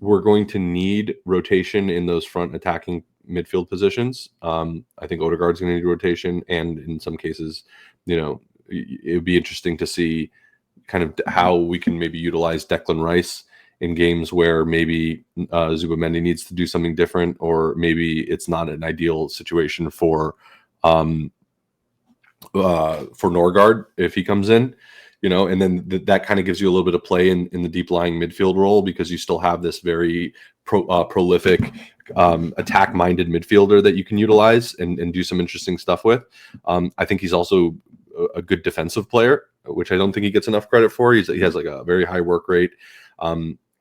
we're going to need rotation in those front attacking midfield positions. I think Odegaard's going to need rotation, and in some cases, it would be interesting to see kind of how we can maybe utilize Declan Rice in games where maybe Mendy needs to do something different, or maybe it's not an ideal situation for Norgard if he comes in, and then that kind of gives you a little bit of play in the deep lying midfield role, because you still have this very prolific attack minded midfielder that you can utilize and do some interesting stuff with. I think he's also a good defensive player, which I don't think he gets enough credit for. He has like a very high work rate.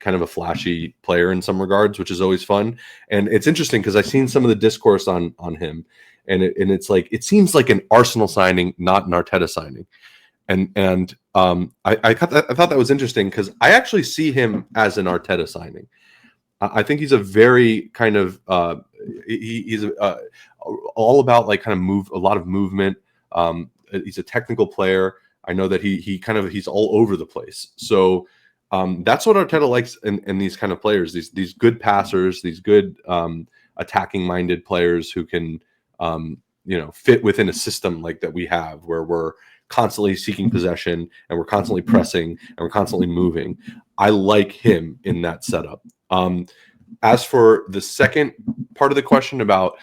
Kind of a flashy player in some regards, which is always fun. And it's interesting because I've seen some of the discourse on him, and it's like, it seems like an Arsenal signing, not an Arteta signing. And I thought that was interesting, because I actually see him as an Arteta signing. I think he's a very kind of he's all about like kind of a lot of movement. He's a technical player. I know that he's all over the place. So that's what Arteta likes in these kind of players, these good passers, these good attacking-minded players who can fit within a system like that we have, where we're constantly seeking possession and we're constantly pressing and we're constantly moving. I like him in that setup. As for the second part of the question about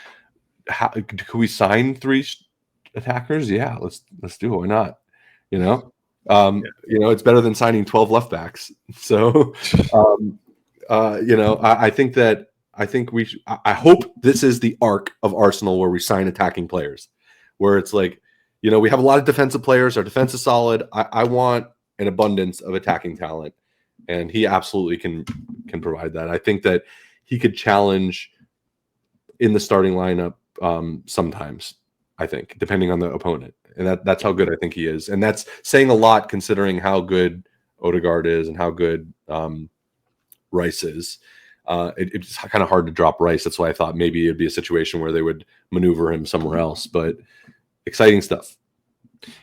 how could we sign 3 attackers? Yeah, let's do it. Why not? It's better than signing 12 left backs. So, I think I hope this is the arc of Arsenal where we sign attacking players, where it's like, we have a lot of defensive players. Our defense is solid. I want an abundance of attacking talent, and he absolutely can provide that. I think that he could challenge in the starting lineup sometimes, I think, depending on the opponent. And that's how good I think he is. And that's saying a lot, considering how good Odegaard is and how good Rice is. It's kind of hard to drop Rice. That's why I thought maybe it'd be a situation where they would maneuver him somewhere else. But exciting stuff.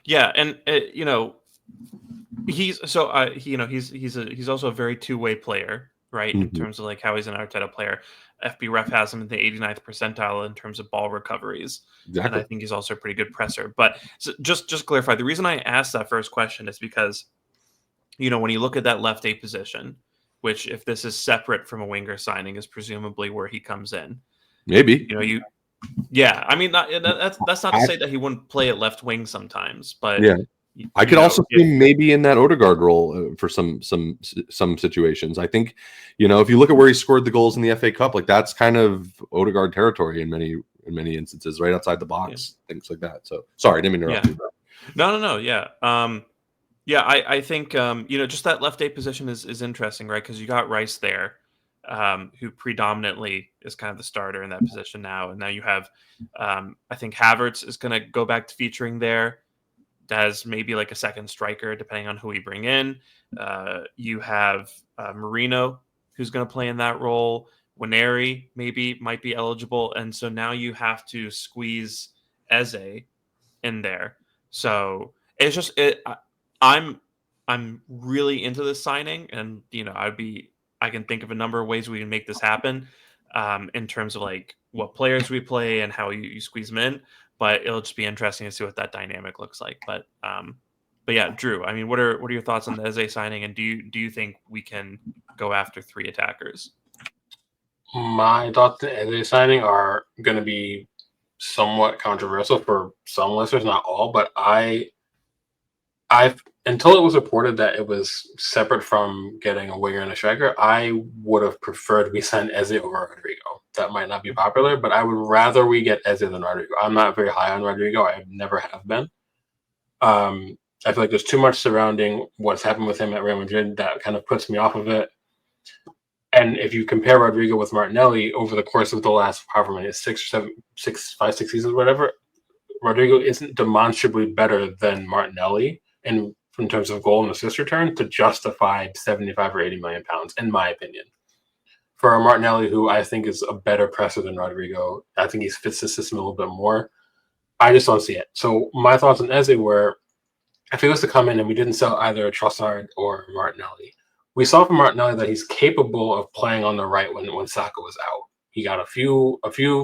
Yeah, and he's also a very two-way player, right? In terms of like how he's an Arteta player. FB Ref has him in the 89th percentile in terms of ball recoveries. Exactly. And I think he's also a pretty good presser. But just to clarify, the reason I asked that first question is because, when you look at that left 8 position, which, if this is separate from a winger signing, is presumably where he comes in. Maybe. Yeah, I mean, that's not to say that he wouldn't play at left wing sometimes, but yeah. I could also see him maybe in that Odegaard role for some situations. I think, if you look at where he scored the goals in the FA Cup, like that's kind of Odegaard territory in many instances, right outside the box, things like that. So sorry, I didn't interrupt you. No. Yeah. I think just that left 8 position is interesting, right? Because you got Rice there, who predominantly is kind of the starter in that position now, and now you have, I think Havertz is going to go back to featuring there as maybe like a second striker, depending on who we bring in. You have Marino, who's going to play in that role. Waneri might be eligible, and so now you have to squeeze Eze in there. So it's just I'm really into this signing, and I can think of a number of ways we can make this happen, in terms of like what players we play and how you squeeze them in. But it'll just be interesting to see what that dynamic looks like. But yeah, Drew, I mean, what are your thoughts on the Eze signing, and do you think we can go after 3 attackers? My thoughts on the Eze signing are going to be somewhat controversial for some listeners, not all. But I until it was reported that it was separate from getting a winger and a striker, I would have preferred we send Eze over Rodrigo. That might not be popular, but I would rather we get Eze than Rodrigo. I'm not very high on Rodrigo. I never have been. I feel like there's too much surrounding what's happened with him at Real Madrid that kind of puts me off of it. And if you compare Rodrigo with Martinelli over the course of the last however many 6 seasons, whatever, Rodrigo isn't demonstrably better than Martinelli in terms of goal and assist return to justify 75 or 80 million pounds, in my opinion. For a Martinelli, who I think is a better presser than Rodrigo, I think he fits the system a little bit more. I just don't see it. So my thoughts on Eze were, if he was to come in and we didn't sell either Trossard or Martinelli, we saw from Martinelli that he's capable of playing on the right when Saka was out. He got a few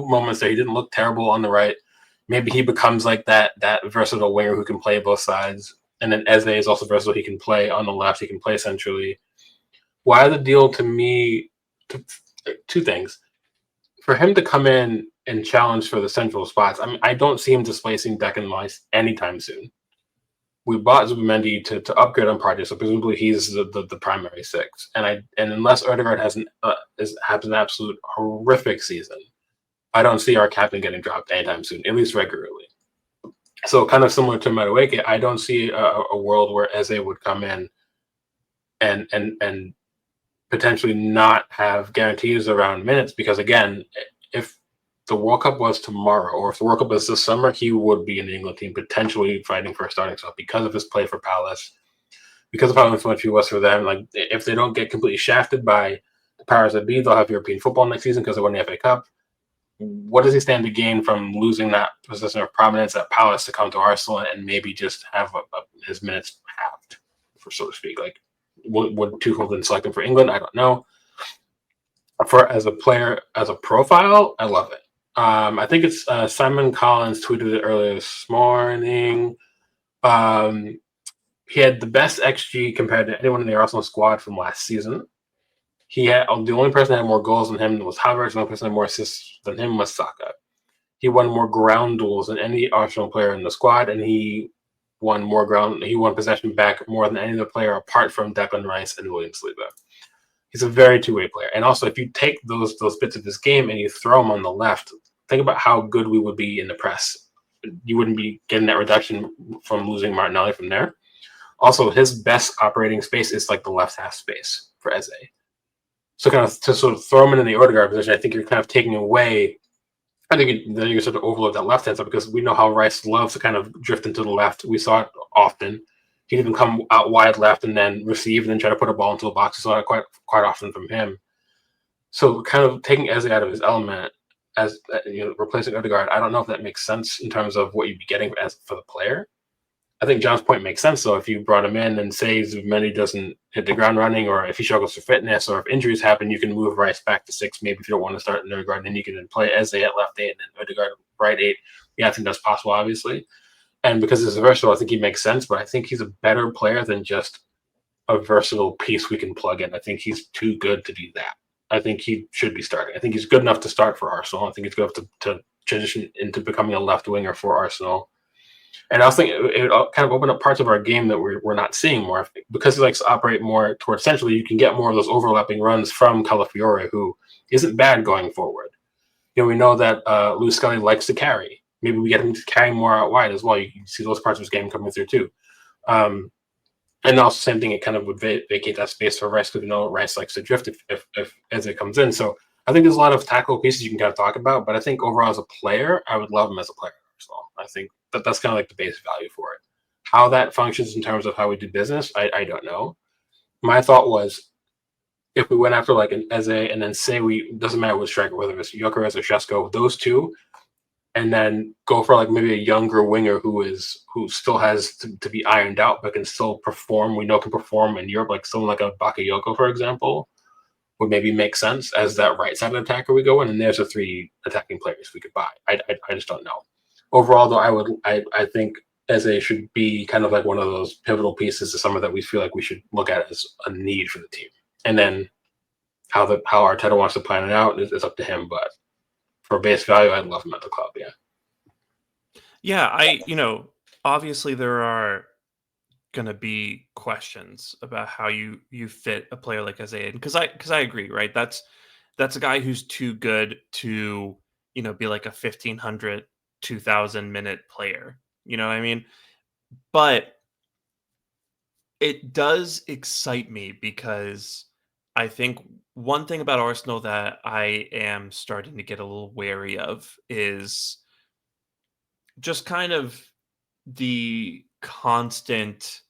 moments that he didn't look terrible on the right. Maybe he becomes like that versatile winger who can play both sides. And then Eze is also versatile. He can play on the left. He can play centrally. Why the deal to me? Two things. For him to come in and challenge for the central spots, I mean, I don't see him displacing Declan Rice anytime soon. We bought Mendy to upgrade on Partey, so presumably he's the primary six. And unless Odegaard has an absolute horrific season, I don't see our captain getting dropped anytime soon, at least regularly. So kind of similar to Madueke, I don't see a world where Eze would come in and potentially not have guarantees around minutes, because again, if the World Cup was tomorrow, or if the World Cup was this summer, he would be in the England team potentially fighting for a starting spot because of his play for Palace, because of how influential he was for them. Like, if they don't get completely shafted by the powers that be, they'll have European football next season because they won the FA Cup. What does he stand to gain from losing that position of prominence at Palace to come to Arsenal and maybe just have his minutes halved, for so to speak? Like, would Tuchel then select him for England? I don't know. For as a player, as a profile, I love it. I think it's Simon Collins tweeted it earlier this morning. He had the best XG compared to anyone in the Arsenal squad from last season. He had the only person that had more goals than him was Havertz. The only person that had more assists than him was Saka. He won more ground duels than any Arsenal player in the squad, and he won possession back more than any other player apart from Declan Rice and William Saliba. He's a very two-way player. And also, if you take those bits of his game and you throw him on the left, think about how good we would be in the press. You wouldn't be getting that reduction from losing Martinelli from there. Also, his best operating space is like the left half space for Eze. So kind of to sort of throw him in the Odegaard position, I think you're kind of taking away. I think then you sort of overload that left hand side, because we know how Rice loves to kind of drift into the left. We saw it often. He'd even come out wide left and then receive and then try to put a ball into the box. We saw it quite often from him. So kind of taking Eze out of his element as replacing Odegaard, I don't know if that makes sense in terms of what you'd be getting for the player. I think John's point makes sense, though. If you brought him in and say Mendy doesn't hit the ground running, or if he struggles for fitness, or if injuries happen, you can move Rice back to 6. Maybe if you don't want to start in Odegaard, then you can then play Eze at left 8 and then Odegaard right 8. Yeah, I think that's possible, obviously. And because it's versatile, I think he makes sense. But I think he's a better player than just a versatile piece we can plug in. I think he's too good to do that. I think he should be starting. I think he's good enough to start for Arsenal. I think he's good enough to transition into becoming a left winger for Arsenal. And I was thinking it kind of opened up parts of our game that we're not seeing more. Because he likes to operate more towards centrally, you can get more of those overlapping runs from Calafiore, who isn't bad going forward. We know that Luis Scully likes to carry. Maybe we get him to carry more out wide as well. You can see those parts of his game coming through too. And also same thing, it kind of would vacate that space for Rice, because we know Rice likes to drift if Eze comes in. So I think there's a lot of tactical pieces you can kind of talk about, but I think overall as a player, I would love him as a player. I think that's kind of like the base value for it. How that functions in terms of how we do business, I don't know. My thought was, if we went after like an Eze and then say doesn't matter which striker, whether it's Gyökeres or Šeško, those two, and then go for like maybe a younger winger who still has to be ironed out but can still perform. We know can perform in Europe, like someone like a Bakayoko, for example, would maybe make sense as that right-sided attacker we go in, and there's the 3 attacking players we could buy. I just don't know. Overall, though, I think Eze should be kind of like one of those pivotal pieces to summer that we feel like we should look at as a need for the team. And then how Arteta wants to plan it out is up to him. But for base value, I'd love him at the club. Yeah. Yeah, obviously there are going to be questions about how you fit a player like Isaiah. Because I agree, right? That's a guy who's too good to, be like a 1,500, 2,000 minute player. You know what I mean? But it does excite me because I think one thing about Arsenal that I am starting to get a little wary of is just kind of the constant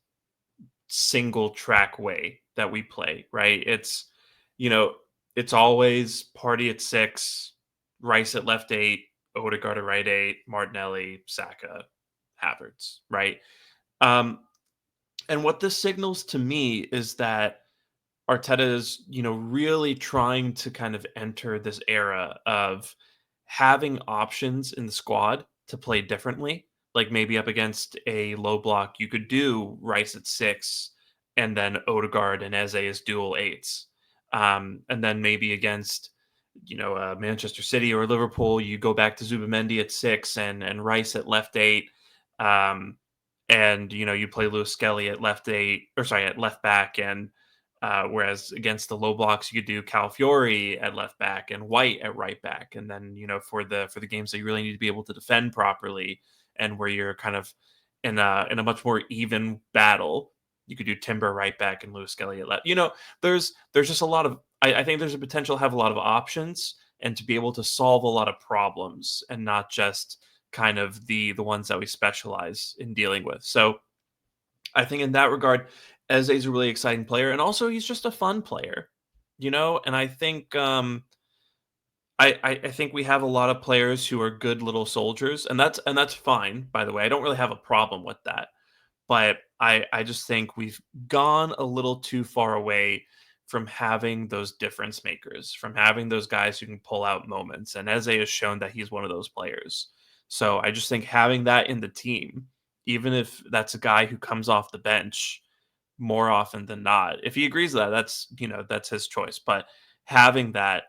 single track way that we play, right? You know, it's always Partey at 6, Rice at left 8, Odegaard at right 8, Martinelli, Saka, Havertz, right? Um, and what this signals to me is that Arteta is, really trying to kind of enter this era of having options in the squad to play differently. Like maybe up against a low block, you could do Rice at 6 and then Odegaard and Eze as dual 8s. And then maybe against, Manchester City or Liverpool, you go back to Mendy at 6 and Rice at left 8. And, you play Lewis Skelly at left 8, at left back. And whereas against the low blocks, you could do Calafiori at left back and White at right back. And then, for the games that you really need to be able to defend properly and where you're kind of in a much more even battle, you could do Timber right back and Lewis Skelly at left. There's just a lot of, I think there's a potential to have a lot of options and to be able to solve a lot of problems and not just kind of the ones that we specialize in dealing with. So I think in that regard, Eze's a really exciting player, and also he's just a fun player, And I think I think we have a lot of players who are good little soldiers, and that's fine. By the way, I don't really have a problem with that, but I just think we've gone a little too far away from having those difference makers, from having those guys who can pull out moments, and Eze has shown that he's one of those players. So I just think having that in the team, even if that's a guy who comes off the bench more often than not. If he agrees with that, that's his choice. But having that,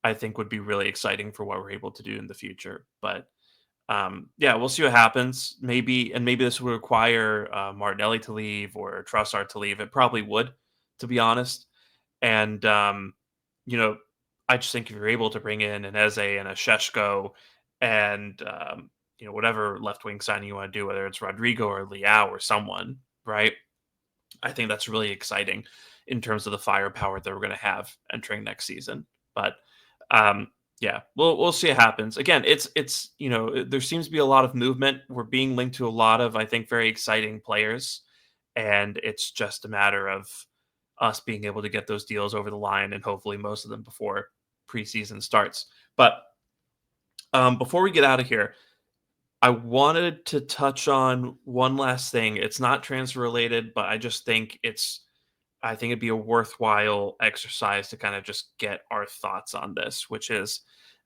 I think, would be really exciting for what we're able to do in the future. But yeah, we'll see what happens. Maybe this would require Martinelli to leave or Trossard to leave. It probably would, to be honest. And I just think if you're able to bring in an Eze and a Sheshko and whatever left wing signing you want to do, whether it's Rodrigo or Leao or someone, right? I think that's really exciting in terms of the firepower that we're going to have entering next season. But yeah, we'll see what happens. Again, it's there seems to be a lot of movement. We're being linked to a lot of, I think, very exciting players, and it's just a matter of us being able to get those deals over the line, and hopefully most of them before preseason starts. But before we get out of here, I wanted to touch on one last thing. It's not transfer related, but I just think it'd be a worthwhile exercise to kind of just get our thoughts on this, which is,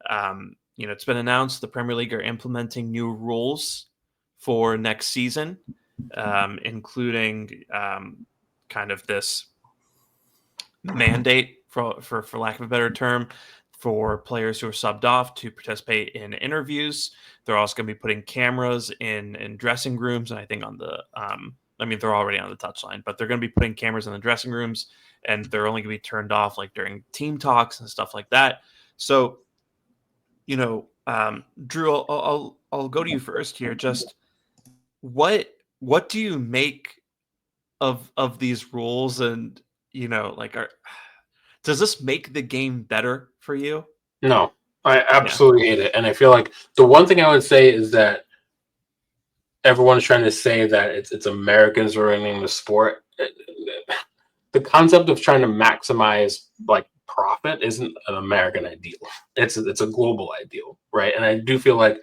it's been announced the Premier League are implementing new rules for next season, including kind of this mandate, for lack of a better term, for players who are subbed off to participate in interviews. They're also going to be putting cameras in dressing rooms, and I think on the they're already on the touchline, but they're going to be putting cameras in the dressing rooms, and they're only going to be turned off like during team talks and stuff like that. So, Drew, I'll go to you first here. Just what do you make of these rules, and does this make the game better for you? No, I absolutely hate it. And I feel like the one thing I would say is that everyone's trying to say that it's Americans ruining the sport. The concept of trying to maximize profit isn't an American ideal. It's a global ideal, right? And I do feel like,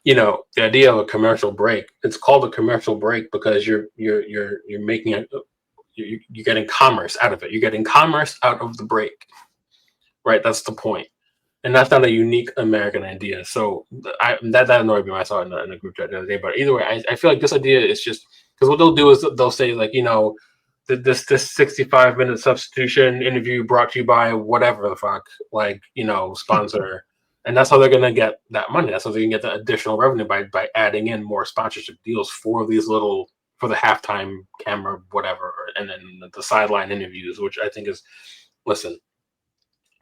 the idea of a commercial break, it's called a commercial break because you're making it, you're getting commerce out of it. You're getting commerce out of the break, right? That's the point. And that's not a unique American idea. So that annoyed me when I saw it in a group chat the other day. But either way, I feel like this idea is just because what they'll do is they'll say this 65-minute substitution interview brought to you by whatever the fuck, sponsor. And that's how they're going to get that money. That's how they can get the additional revenue by adding in more sponsorship deals for these little for the halftime camera, whatever, and then the sideline interviews, which I think is, listen,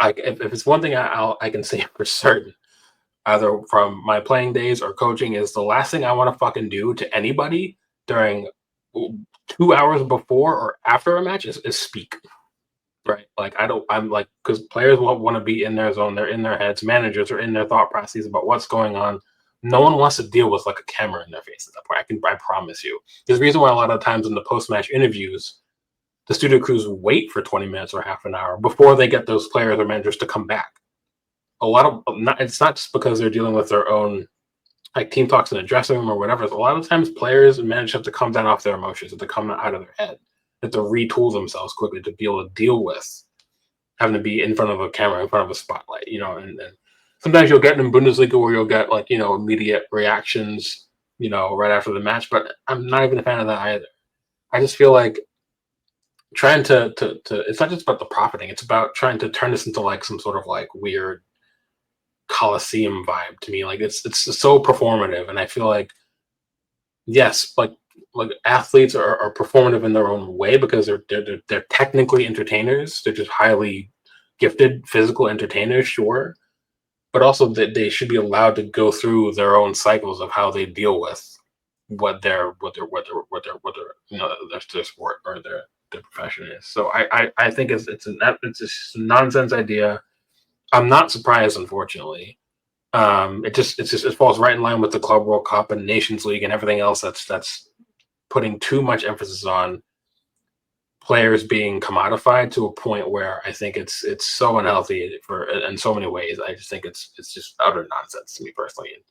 if it's one thing I can say for certain, either from my playing days or coaching, is the last thing I want to fucking do to anybody during 2 hours before or after a match is speak. Right. Like I'm like, because players want to be in their zone. They're in their heads. Managers are in their thought processes about what's going on. No one wants to deal with like a camera in their face at that point. I promise you. There's a reason why a lot of times in the post-match interviews, the studio crews wait for 20 minutes or half an hour before they get those players or managers to come back. It's not just because they're dealing with their own like team talks in the dressing room or whatever. A lot of times players and managers have to come down off their emotions, have to come out of their head, have to retool themselves quickly to be able to deal with having to be in front of a camera, in front of a spotlight, and sometimes you'll get in Bundesliga where you'll get like, immediate reactions, right after the match, but I'm not even a fan of that either. I just feel like trying to it's not just about the profiting, it's about trying to turn this into like some sort of like weird Coliseum vibe to me. Like it's so performative, and I feel like, yes, like athletes are performative in their own way because they're technically entertainers. They're just highly gifted physical entertainers, sure, but also that they should be allowed to go through their own cycles of how they deal with what their sport or their profession is. So I think it's just a nonsense idea. I'm not surprised, unfortunately. It falls right in line with the Club World Cup and Nations League and everything else that's putting too much emphasis on players being commodified to a point where I think it's so unhealthy in so many ways. I just think it's just utter nonsense to me personally. And,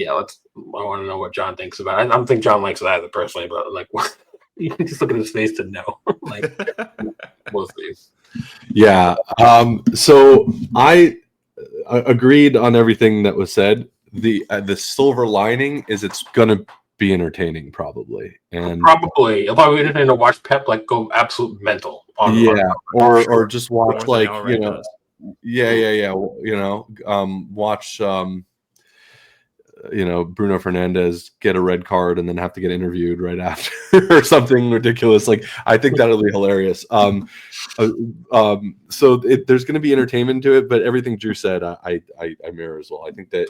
I want to know what John thinks about it. I don't think John likes it either personally, but like, you can just look at his face to know. Like, most things. Yeah. So I agreed on everything that was said. The silver lining is it's gonna be entertaining, probably, and probably if I were entertaining to watch Pep like go absolute mental. Or just watch More than like he already does. watch Bruno Fernandes get a red card and then have to get interviewed right after or something ridiculous. Like, I think that'll be hilarious. So there's going to be entertainment to it, but everything Drew said, I mirror as well. I think that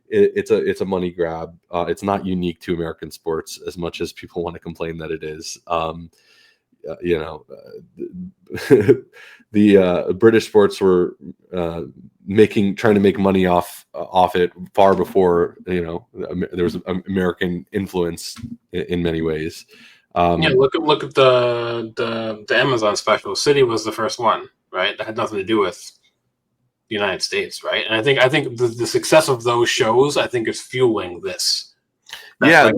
it's a money grab. It's not unique to American sports as much as people want to complain that it is. The British sports were trying to make money off it far before there was American influence in many ways. Look at the Amazon special. City was the first one, right? That had nothing to do with the United States, right? And I think the success of those shows, I think, is fueling this. Like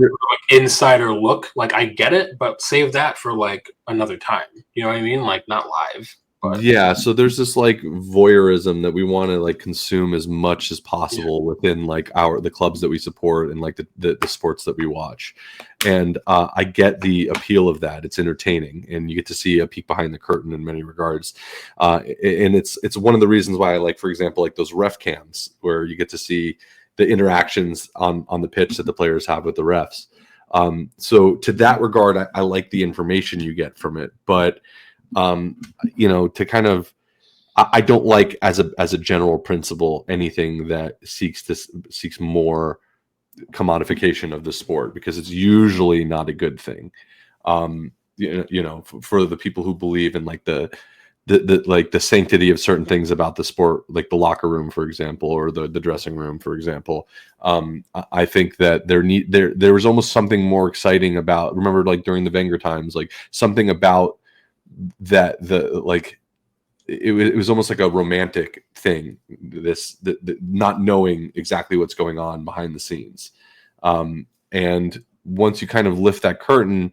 insider look. Like, I get it, but save that for like another time. You know what I mean? Like, not live. But. Yeah, so there's this like voyeurism that we want to like consume as much as possible within like the clubs that we support and like the sports that we watch. And I get the appeal of that. It's entertaining, and you get to see a peek behind the curtain in many regards. And it's one of the reasons why I like, for example, like those ref cams where you get to see the interactions on the pitch that the players have with the refs. So to that regard, I like the information you get from it, but to kind of, I don't like as a general principle anything that seeks more commodification of the sport, because it's usually not a good thing. For the people who believe in like the sanctity of certain things about the sport, like the locker room, for example, or the dressing room, for example. I think that there was almost something more exciting about, remember, like during the Wenger times, like something about that it was almost like a romantic thing, the not knowing exactly what's going on behind the scenes, and once you kind of lift that curtain,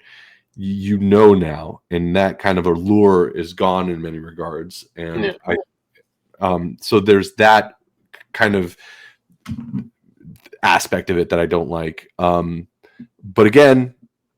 now, and that kind of allure is gone in many regards. And so there's that kind of aspect of it that I don't like, but again,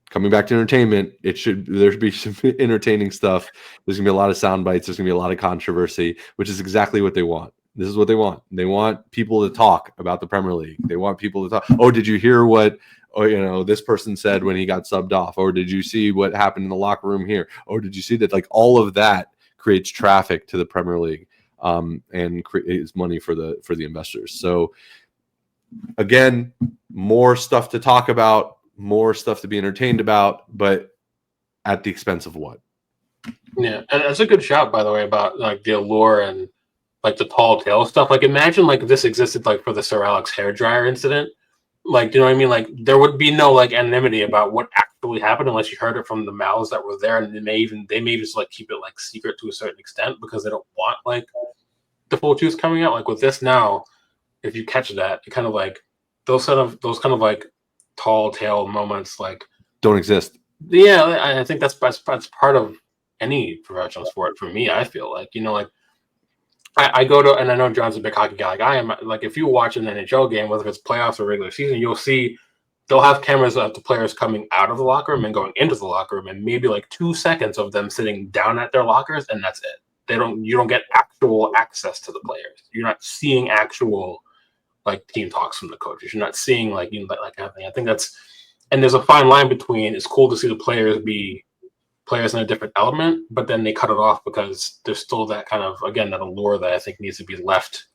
coming back to entertainment, there should be some entertaining stuff. There's gonna be a lot of sound bites. There's gonna be a lot of controversy, which is exactly what they want. This is what they want. They want people to talk about the Premier League. They want people to talk. Oh, did you hear what or this person said when he got subbed off, or did you see what happened in the locker room here, or did you see that? Like all of that creates traffic to the Premier League, and creates money for the investors. So again, more stuff to talk about, more stuff to be entertained about, but at the expense of what? Yeah, and that's a good shout, by the way, about like the allure and like the tall tale stuff. Like imagine like if this existed like for the Sir Alex hairdryer incident. Like, do you know what I mean? Like there would be no like anonymity about what actually happened unless you heard it from the mouths that were there, and they may just like keep it like secret to a certain extent because they don't want like the full truth coming out. Like with this now, if you catch that, it kind of like those kind of like tall tale moments like don't exist. Yeah, I think that's part of any professional sport for me. I feel like, like I go to, and I know John's a big hockey guy. Like I am. Like if you watch an NHL game, whether it's playoffs or regular season, you'll see they'll have cameras of the players coming out of the locker room and going into the locker room, and maybe like 2 seconds of them sitting down at their lockers, and that's it. You don't get actual access to the players. You're not seeing actual like team talks from the coaches. You're not seeing like happening. I think that's, and there's a fine line between it's cool to see the players be players in a different element, but then they cut it off because there's still that kind of, again, that allure that I think needs to be left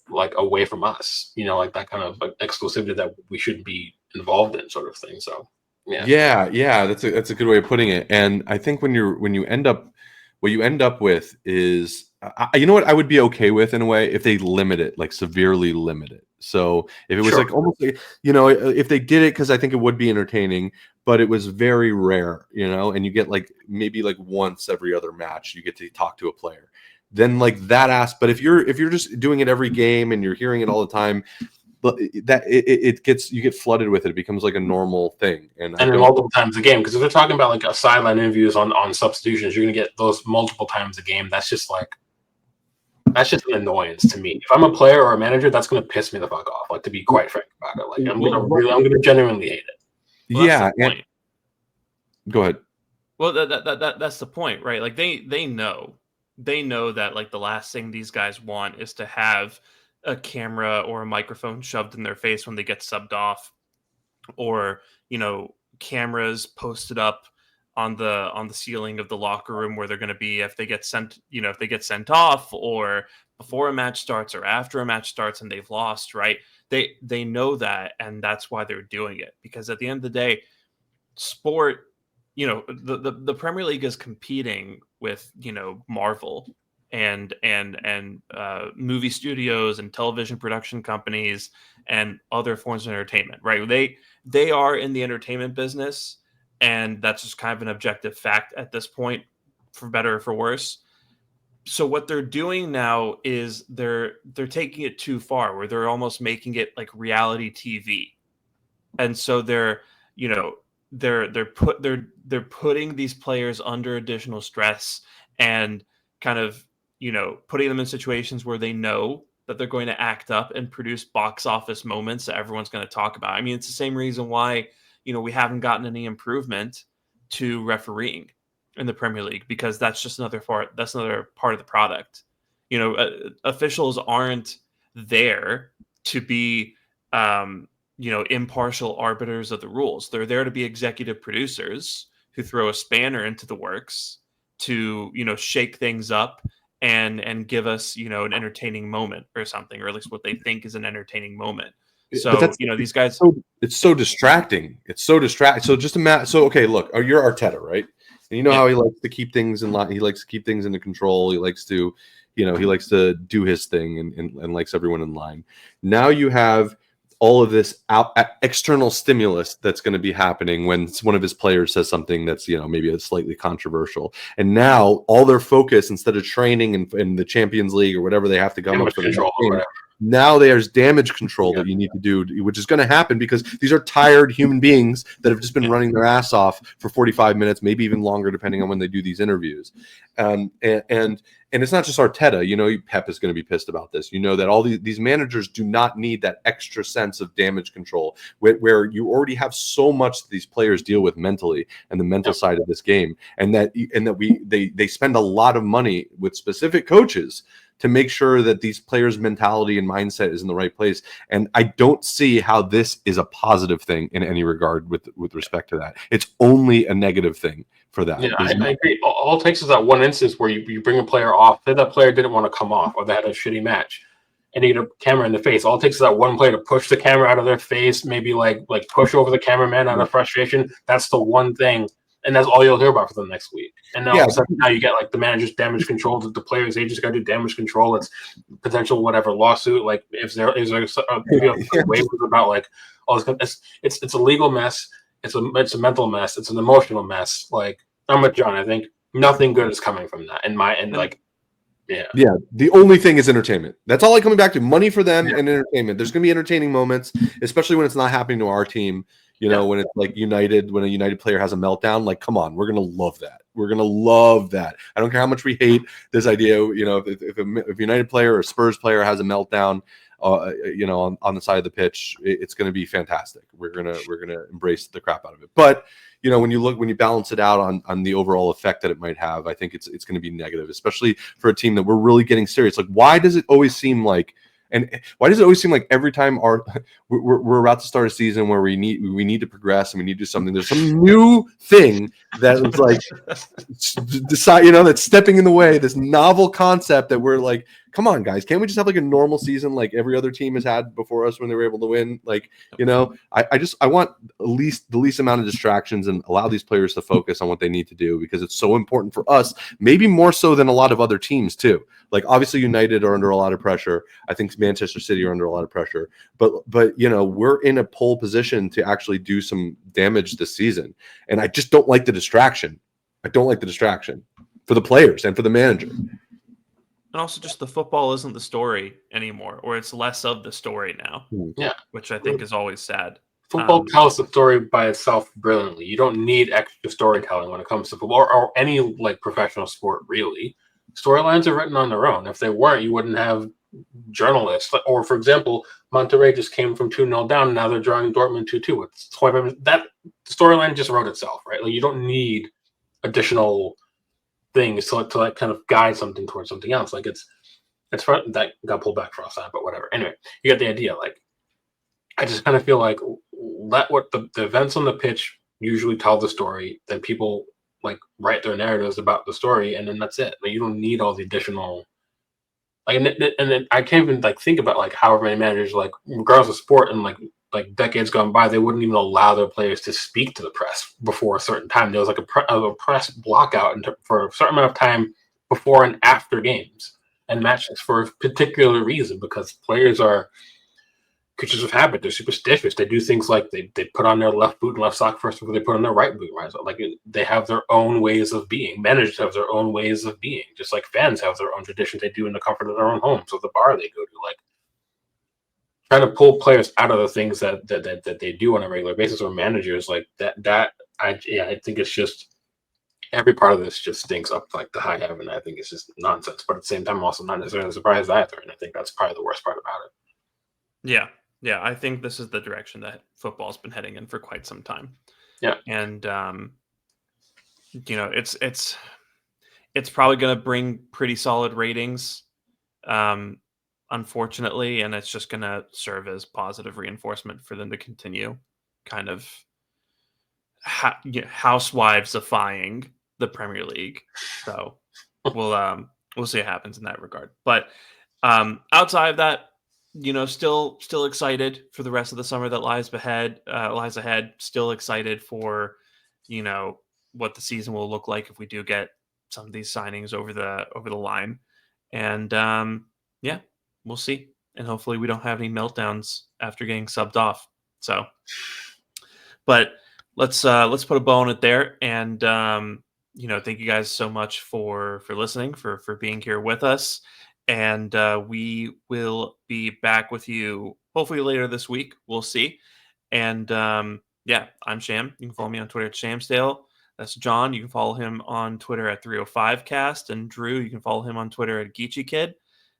like away from us, like that kind of like exclusivity that we shouldn't be involved in, sort of thing. So yeah, that's a good way of putting it. And I think what you end up with is, what I would be okay with in a way if they limit it, like severely limit it. So if it was like almost like, if they did it, because I think it would be entertaining, but it was very rare, and you get like maybe like once every other match you get to talk to a player, then like that but if you're just doing it every game and you're hearing it all the time, but that you get flooded with it. It becomes like a normal thing, and multiple times a game, because if they're talking about like a sideline interviews on substitutions, you're gonna get those multiple times a game. That's just an annoyance to me. If I'm a player or a manager, that's going to piss me the fuck off. Like, to be quite frank about it, like I'm going to genuinely hate it. Well, yeah. Go ahead. Well, that's the point, right? Like they know that like the last thing these guys want is to have a camera or a microphone shoved in their face when they get subbed off, or cameras posted up on the ceiling of the locker room where they're going to be if they get sent off, or before a match starts or after a match starts and they've lost, right? They know that, and that's why they're doing it, because at the end of the day, sport, the Premier League is competing with Marvel and movie studios and television production companies and other forms of entertainment, right? They are in the entertainment business. And that's just kind of an objective fact at this point, for better or for worse. So what they're doing now is they're taking it too far, where they're almost making it like reality TV. And so they're putting these players under additional stress and kind of putting them in situations where they know that they're going to act up and produce box office moments that everyone's going to talk about. I mean, it's the same reason why we haven't gotten any improvement to refereeing in the Premier League, because that's just another part. That's another part of the product. Officials aren't there to be, impartial arbiters of the rules. They're there to be executive producers who throw a spanner into the works to, shake things up and give us, an entertaining moment or something, or at least what they think is an entertaining moment. So, these guys... It's so distracting. It's so distracting. So just imagine... So, okay, look, you're Arteta, right? And how he likes to keep things in line. He likes to keep things under control. He likes to, he likes to do his thing and likes everyone in line. Now you have all of this external stimulus that's going to be happening when one of his players says something that's, maybe slightly controversial. And now all their focus, instead of training in the Champions League or whatever they have to come up for the game, now there's damage control that you need to do, which is going to happen because these are tired human beings that have just been running their ass off for 45 minutes, maybe even longer, depending on when they do these interviews. And it's not just Arteta. Pep is going to be pissed about this. That all these managers do not need that extra sense of damage control, where you already have so much that these players deal with mentally and the mental side of this game, and that they spend a lot of money with specific coaches to make sure that these players' mentality and mindset is in the right place. And I don't see how this is a positive thing in any regard with respect to that. It's only a negative thing for that. Yeah, I agree. All it takes is that one instance where you bring a player off, say that player didn't want to come off or they had a shitty match and you get a camera in the face. All it takes is that one player to push the camera out of their face, maybe like push over the cameraman out of frustration. That's the one thing. And that's all you'll hear about for the next week. And now, now you get like the manager's damage control, the players, they just got to do damage control. It's potential whatever lawsuit. Like if there is a waivers about like, it's a legal mess. It's a mental mess. It's an emotional mess. Like I'm with John. I think nothing good is coming from that. Yeah. The only thing is entertainment. That's all I'm coming back to. Money for them and entertainment. There's going to be entertaining moments, especially when it's not happening to our team. You know, when it's like United, when a United player has a meltdown, like, come on, we're going to love that. We're going to love that. I don't care how much we hate this idea. You know, if a United player or a Spurs player has a meltdown, you know, on the side of the pitch, it's going to be fantastic. We're gonna embrace the crap out of it. But you know, when you balance it out on the overall effect that it might have, I think it's going to be negative, especially for a team that we're really getting serious. Like, why does it always seem like every time we're about to start a season where we need to progress and we need to do something, there's some new thing that is like decide, you know, that's stepping in the way, this novel concept that we're like, come on guys, can't we just have like a normal season like every other team has had before us when they were able to win? Like, you know, I want the least amount of distractions and allow these players to focus on what they need to do, because it's so important for us, maybe more so than a lot of other teams too. Like obviously United are under a lot of pressure. I think Manchester City are under a lot of pressure, but you know, we're in a pole position to actually do some damage this season. And I just don't like the distraction. I don't like the distraction for the players and for the manager. And also just the football isn't the story anymore, or it's less of the story now. Yeah. Which I think is always sad. Football tells the story by itself brilliantly. You don't need extra storytelling when it comes to football or any like professional sport, really. Storylines are written on their own. If they weren't, you wouldn't have journalists. Or, for example, Monterrey just came from 2-0 down, and now they're drawing Dortmund 2-2. It's 25 minutes. That storyline just wrote itself, right? Like you don't need additional things to like kind of guide something towards something else. Like it's that got pulled back for offside, but whatever. Anyway, you get the idea. Like I just kind of feel like let what the events on the pitch usually tell the story, then people like write their narratives about the story, and then that's it. Like you don't need all the additional like, and then I can't even like think about like however many managers, like regardless of sport, and like decades gone by, they wouldn't even allow their players to speak to the press before a certain time. There was like a press blockout for a certain amount of time before and after games and matches for a particular reason, because players are creatures of habit. They're superstitious. They do things like they put on their left boot and left sock first before they put on their right boot. Right? So like they have their own ways of being. Managers have their own ways of being, just like fans have their own traditions they do in the comfort of their own homes or the bar they go to. Like trying to pull players out of the things that they do on a regular basis, or managers like that. I think it's just every part of this just stinks up like the high heaven. I think it's just nonsense. But at the same time, I'm also not necessarily surprised either. And I think that's probably the worst part about it. Yeah, I think this is the direction that football's been heading in for quite some time. Yeah, and you know, it's probably going to bring pretty solid ratings, unfortunately, and it's just going to serve as positive reinforcement for them to continue kind of housewives-ifying the Premier League. So we'll see what happens in that regard. But outside of that, you know, still excited for the rest of the summer that lies ahead. Still excited for, you know, what the season will look like if we do get some of these signings over the line. And yeah, we'll see. And hopefully we don't have any meltdowns after getting subbed off. So, but let's put a bow on it there. And you know, thank you guys so much for listening, for being here with us. And we will be back with you hopefully later this week. We'll see. And yeah, I'm Sham. You can follow me on Twitter at Shamsdale. That's John. You can follow him on Twitter at 305cast. And Drew, you can follow him on Twitter at Geechee Kid.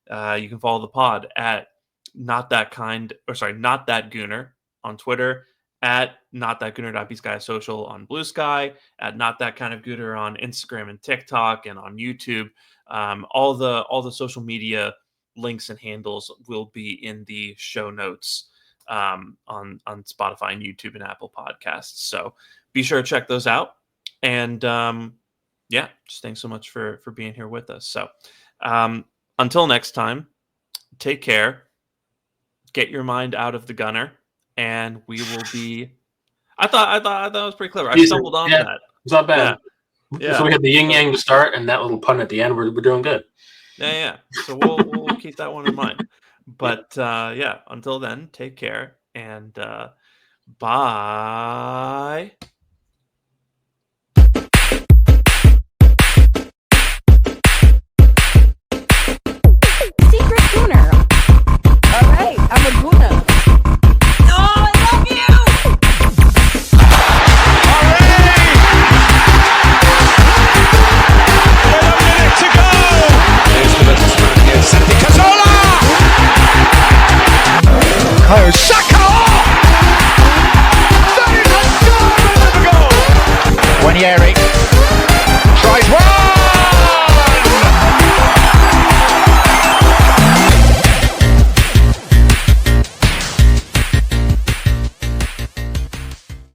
You can follow the pod at Not That Gooner on Twitter. at notthatgooner.bsky social on Bluesky, at notthatkindof on Instagram and TikTok and on YouTube. All the social media links and handles will be in the show notes on Spotify and YouTube and Apple Podcasts. So be sure to check those out. And just thanks so much for being here with us. So until next time, take care. Get your mind out of the gunner, and we will be. I thought it was pretty clever. I stumbled on that. It's not bad. Yeah. So we had the yin yang to start, and that little pun at the end. We're doing good. Yeah. So we'll keep that one in mind. But until then, take care and bye. Secret Gooner. All right, I'm a Gooner. Oh, I love you! With a minute to go. Here's the businessman here, Santi Cazorla. Oh, Saka! That is a goal! When Eric